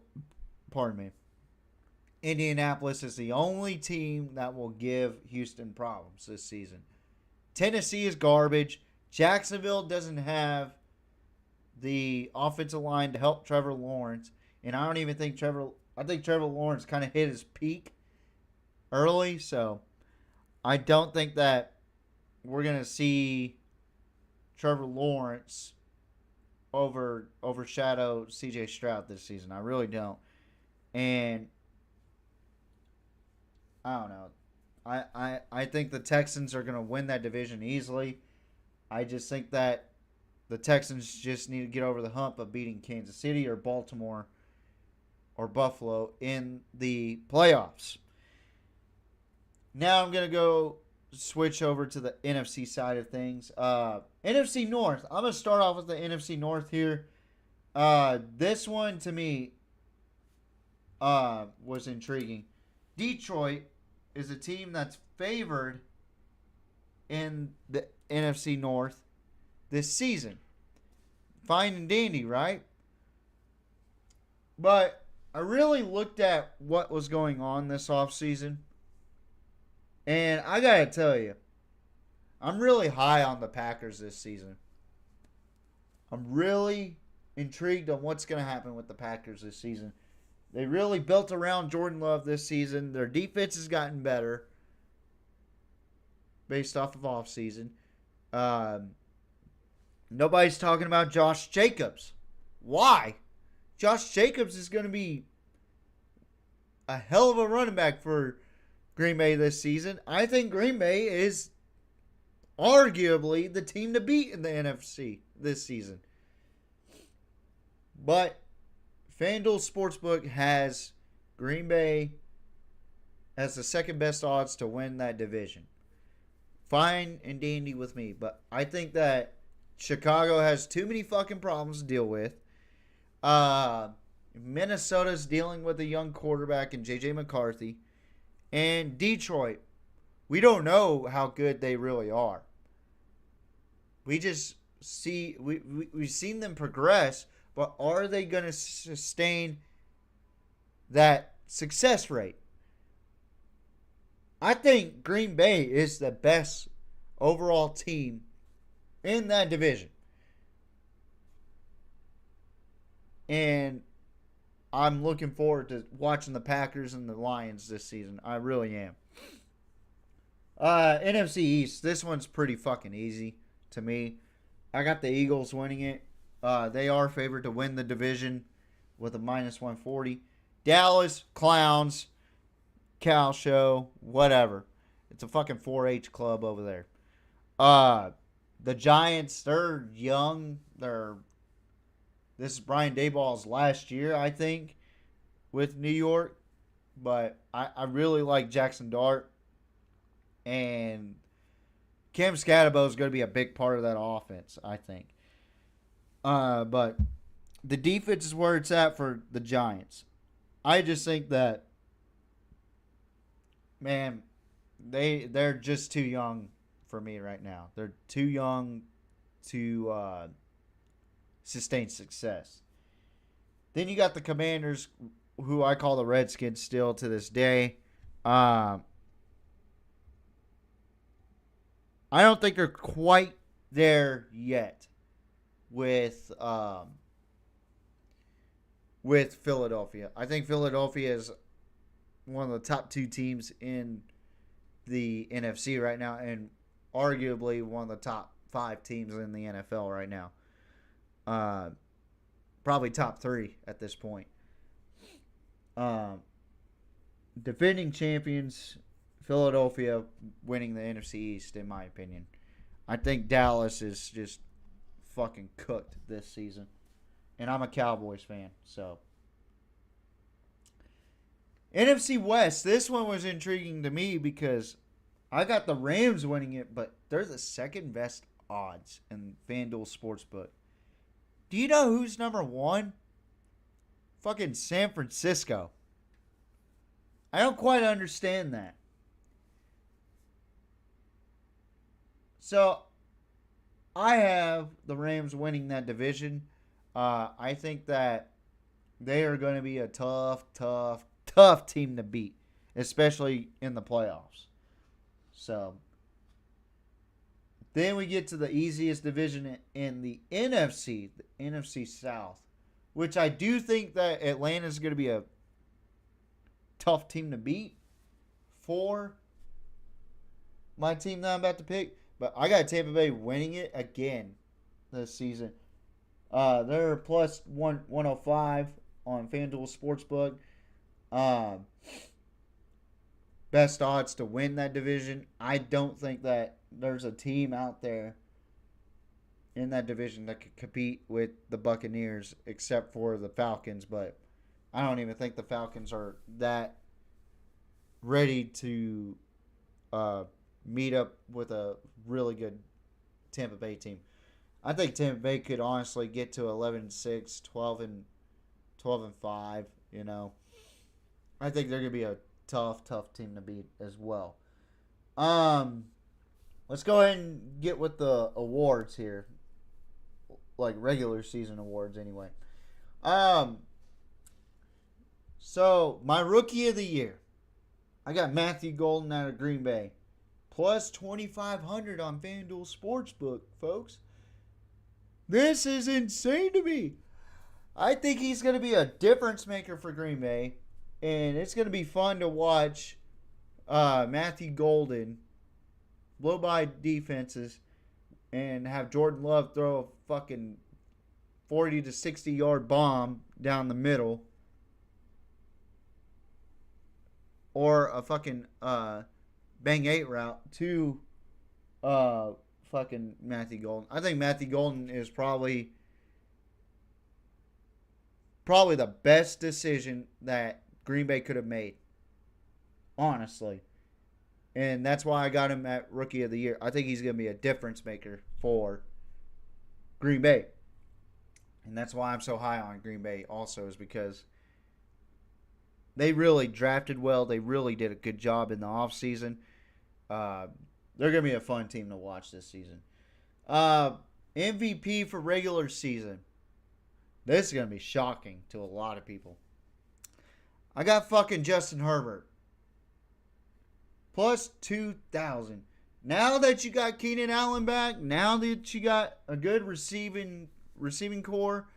is the only team that will give Houston problems this season. Tennessee is garbage. Jacksonville doesn't have the offensive line to help Trevor Lawrence. And I don't even think I think Trevor Lawrence kind of hit his peak early. So I don't think that we're going to see Trevor Lawrence overshadow C.J. Stroud this season. I really don't. And I don't know. I think the Texans are going to win that division easily. I just think that the Texans just need to get over the hump of beating Kansas City or Baltimore or Buffalo in the playoffs. Now I'm going to go switch over to the NFC side of things. NFC North. I'm going to start off with the NFC North here. This one, to me, was intriguing. Detroit is a team that's favored in the NFC North this season. Fine and dandy, right? But I really looked at what was going on this offseason. And I got to tell you, I'm really high on the Packers this season. I'm really intrigued on what's going to happen with the Packers this season. They really built around Jordan Love this season. Their defense has gotten better based off of offseason. Nobody's talking about Josh Jacobs. Why? Josh Jacobs is going to be a hell of a running back for Green Bay this season. I think Green Bay is arguably the team to beat in the NFC this season. But FanDuel Sportsbook has Green Bay as the second best odds to win that division. Fine and dandy with me, but I think that Chicago has too many fucking problems to deal with. Minnesota's dealing with a young quarterback in J.J. McCarthy. And Detroit, we don't know how good they really are. We just see, we've seen them progress, but are they going to sustain that success rate? I think Green Bay is the best overall team in that division. And I'm looking forward to watching the Packers and the Lions this season. I really am. NFC East. This one's pretty fucking easy to me. I got the Eagles winning it. They are favored to win the division with a minus 140. Dallas, clowns, cow show, whatever. It's a fucking 4-H club over there. The Giants, they're young. This is Brian Daboll's last year, I think, with New York. But I really like Jackson Dart. And Cam Scatterbo is going to be a big part of that offense, I think. But the defense is where it's at for the Giants. I just think that, man, they're just too young for me right now. They're too young to sustain success. Then you got the Commanders, who I call the Redskins still to this day. I don't think they're quite there yet with Philadelphia. I think Philadelphia is one of the top two teams in the NFC right now, and arguably one of the top 5 teams in the NFL right now. Probably top 3 at this point. Defending champions, Philadelphia winning the NFC East, in my opinion. I think Dallas is just fucking cooked this season. And I'm a Cowboys fan, so. NFC West, this one was intriguing to me because I got the Rams winning it, but they're the second best odds in FanDuel Sportsbook. Do you know who's number one? Fucking San Francisco. I don't quite understand that. So, I have the Rams winning that division. I think that they are going to be a tough team to beat, especially in the playoffs. So, then we get to the easiest division in the NFC South, which I do think that Atlanta is going to be a tough team to beat for my team that I'm about to pick. But I got Tampa Bay winning it again this season. They're plus 105 on FanDuel Sportsbook. Best odds to win that division. I don't think that there's a team out there in that division that could compete with the Buccaneers except for the Falcons. But I don't even think the Falcons are that ready to meet up with a really good Tampa Bay team. I think Tampa Bay could honestly get to 11-6, 12-5, you know. I think they're going to be a tough team to beat as well. Let's go ahead and get with the awards here. Like regular season awards anyway. So, my rookie of the year. I got Matthew Golden out of Green Bay. Plus 2,500 on FanDuel Sportsbook, folks. This is insane to me. I think he's going to be a difference maker for Green Bay. And it's going to be fun to watch Matthew Golden blow by defenses and have Jordan Love throw a fucking 40 to 60 yard bomb down the middle. Or a fucking bang 8 route to fucking Matthew Golden. I think Matthew Golden is probably the best decision that Green Bay could have made. Honestly. And that's why I got him at Rookie of the Year. I think he's going to be a difference maker for Green Bay. And that's why I'm so high on Green Bay also, is because they really drafted well. They really did a good job in the offseason. They're going to be a fun team to watch this season. MVP for regular season. This is going to be shocking to a lot of people. I got fucking Justin Herbert. Plus 2,000. Now that you got Keenan Allen back, now that you got a good receiving core,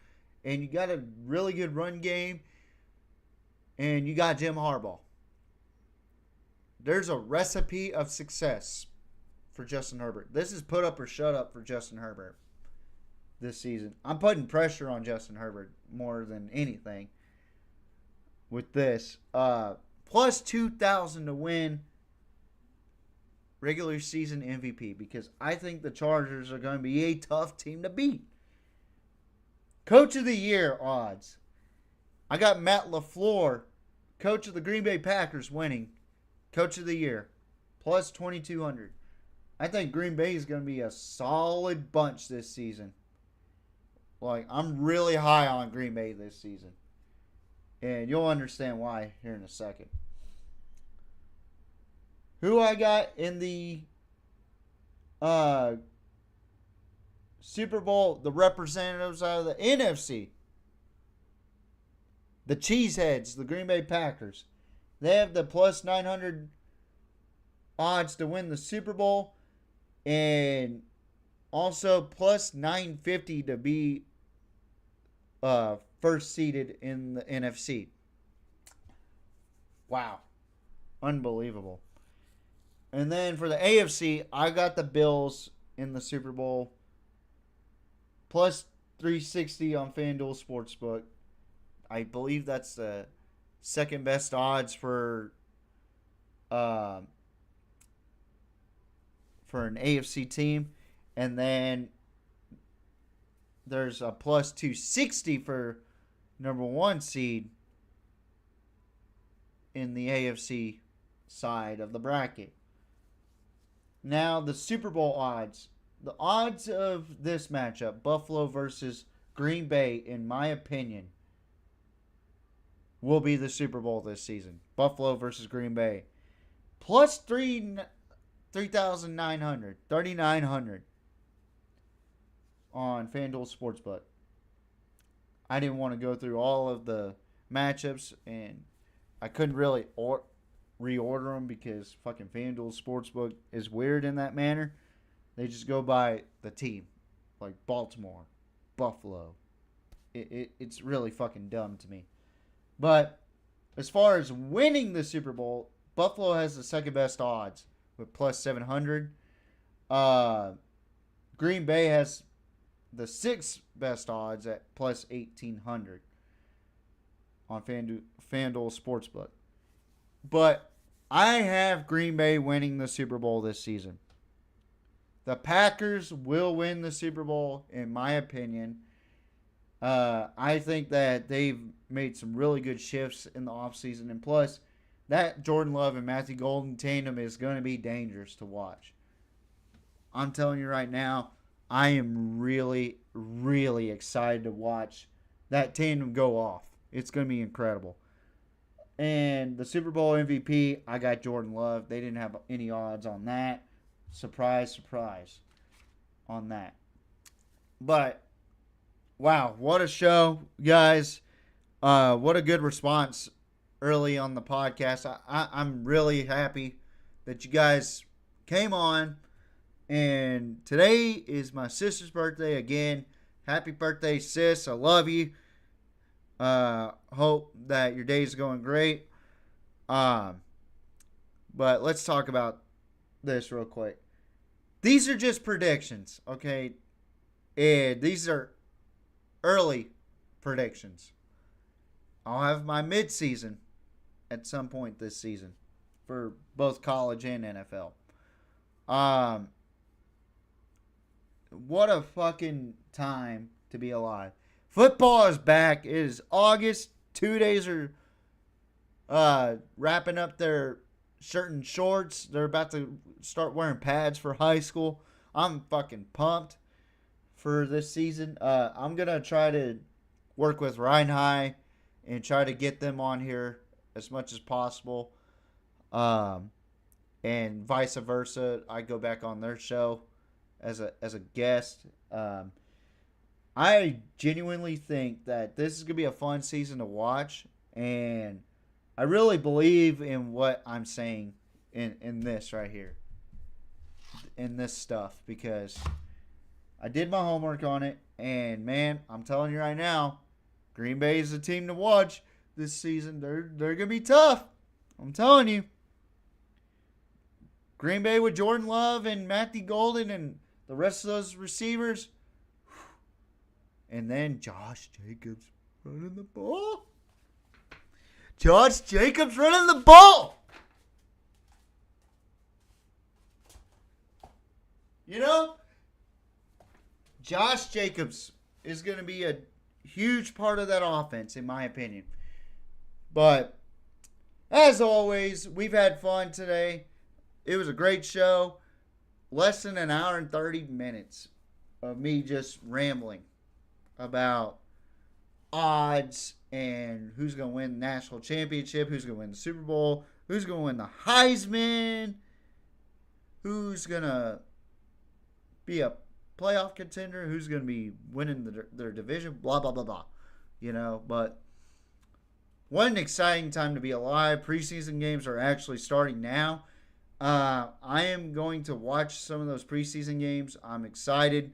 and you got a really good run game, and you got Jim Harbaugh, there's a recipe of success for Justin Herbert. This is put up or shut up for Justin Herbert this season. I'm putting pressure on Justin Herbert more than anything with this. Plus 2,000 to win regular season MVP, because I think the Chargers are going to be a tough team to beat. Coach of the Year odds. I got Matt LaFleur, coach of the Green Bay Packers, winning Coach of the Year. Plus 2,200. I think Green Bay is going to be a solid bunch this season. Like, I'm really high on Green Bay this season. And you'll understand why here in a second. Who I got in the Super Bowl, the representatives out of the NFC. The Cheeseheads, the Green Bay Packers. They have the plus 900 odds to win the Super Bowl. And also plus 950 to be first seeded in the NFC. Wow. Unbelievable. And then for the AFC, I got the Bills in the Super Bowl. Plus 360 on FanDuel Sportsbook. I believe that's the second best odds for an AFC team. And then there's a plus 260 for number 1 seed in the AFC side of the bracket. Now, the Super Bowl odds. The odds of this matchup, Buffalo versus Green Bay, in my opinion, will be the Super Bowl this season. Buffalo versus Green Bay. Plus 3,900 on FanDuel Sportsbook. I didn't want to go through all of the matchups, and I couldn't really reorder them because fucking FanDuel Sportsbook is weird in that manner. They just go by the team, like Baltimore, Buffalo. It's really fucking dumb to me. But as far as winning the Super Bowl, Buffalo has the second best odds with plus 700. Green Bay has the sixth best odds at plus 1,800 on FanDuel Sportsbook. But I have Green Bay winning the Super Bowl this season. The Packers will win the Super Bowl, in my opinion. I think that they've made some really good shifts in the offseason. And plus, that Jordan Love and Matthew Golden tandem is going to be dangerous to watch. I'm telling you right now, I am really, really excited to watch that tandem go off. It's going to be incredible. And the Super Bowl MVP, I got Jordan Love. They didn't have any odds on that. Surprise, surprise on that. But, wow, what a show, guys. What a good response early on the podcast. I'm really happy that you guys came on. And today is my sister's birthday again. Happy birthday, sis. I love you. Hope that your day is going great. But let's talk about this real quick. These are just predictions, okay? And these are early predictions. I'll have my mid-season at some point this season for both college and NFL. What a fucking time to be alive. Football is back. It is August. 2 days are wrapping up their shirt and shorts. They're about to start wearing pads for high school. I'm fucking pumped for this season. I'm going to try to work with Ryan High and try to get them on here as much as possible. And vice versa. I go back on their show as a guest. I genuinely think that this is going to be a fun season to watch. And I really believe in what I'm saying in this right here. In this stuff. Because I did my homework on it. And, man, I'm telling you right now, Green Bay is a team to watch this season. They're going to be tough. I'm telling you. Green Bay with Jordan Love and Matthew Golden and the rest of those receivers. And then Josh Jacobs running the ball. Josh Jacobs running the ball. You know, Josh Jacobs is going to be a huge part of that offense, in my opinion. But, as always, we've had fun today. It was a great show. Less than an hour and 30 minutes of me just rambling about odds and who's going to win the national championship, who's going to win the Super Bowl, who's going to win the Heisman, who's going to be a playoff contender, who's going to be winning their division, blah, blah, blah, blah. You know, but what an exciting time to be alive. Preseason games are actually starting now. I am going to watch some of those preseason games. I'm excited.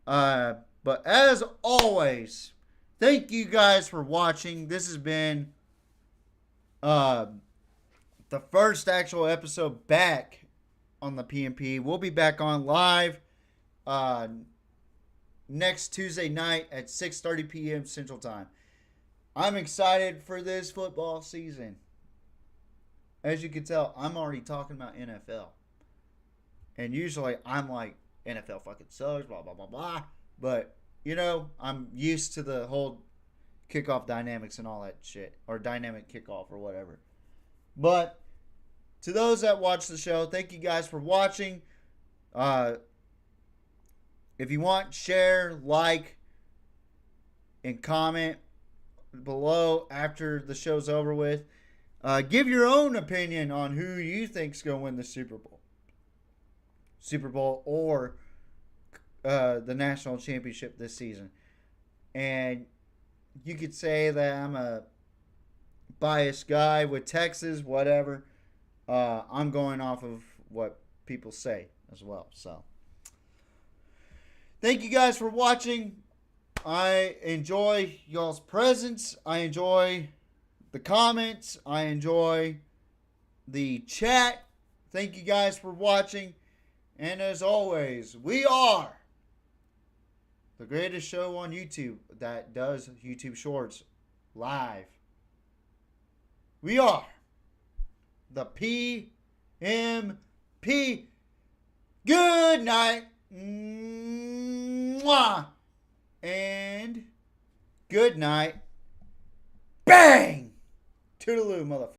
But as always, thank you guys for watching. This has been the first actual episode back on the PMP. We'll be back on live next Tuesday night at 6:30 p.m. Central Time. I'm excited for this football season. As you can tell, I'm already talking about NFL. And usually I'm like, NFL fucking sucks, blah, blah, blah, blah. But, you know, I'm used to the whole kickoff dynamics and all that shit. Or dynamic kickoff or whatever. But, to those that watch the show, thank you guys for watching. If you want, share, like, and comment below after the show's over with. Give your own opinion on who you think's going to win the Super Bowl or the national championship this season. And you could say that I'm a biased guy with Texas, whatever. I'm going off of what people say as well. So, thank you guys for watching. I enjoy y'all's presence. I enjoy the comments. I enjoy the chat. Thank you guys for watching. And as always, we are the greatest show on YouTube that does YouTube Shorts live. We are the PMP. Good night. Mwah. And good night. Bang! Toodaloo, motherfucker.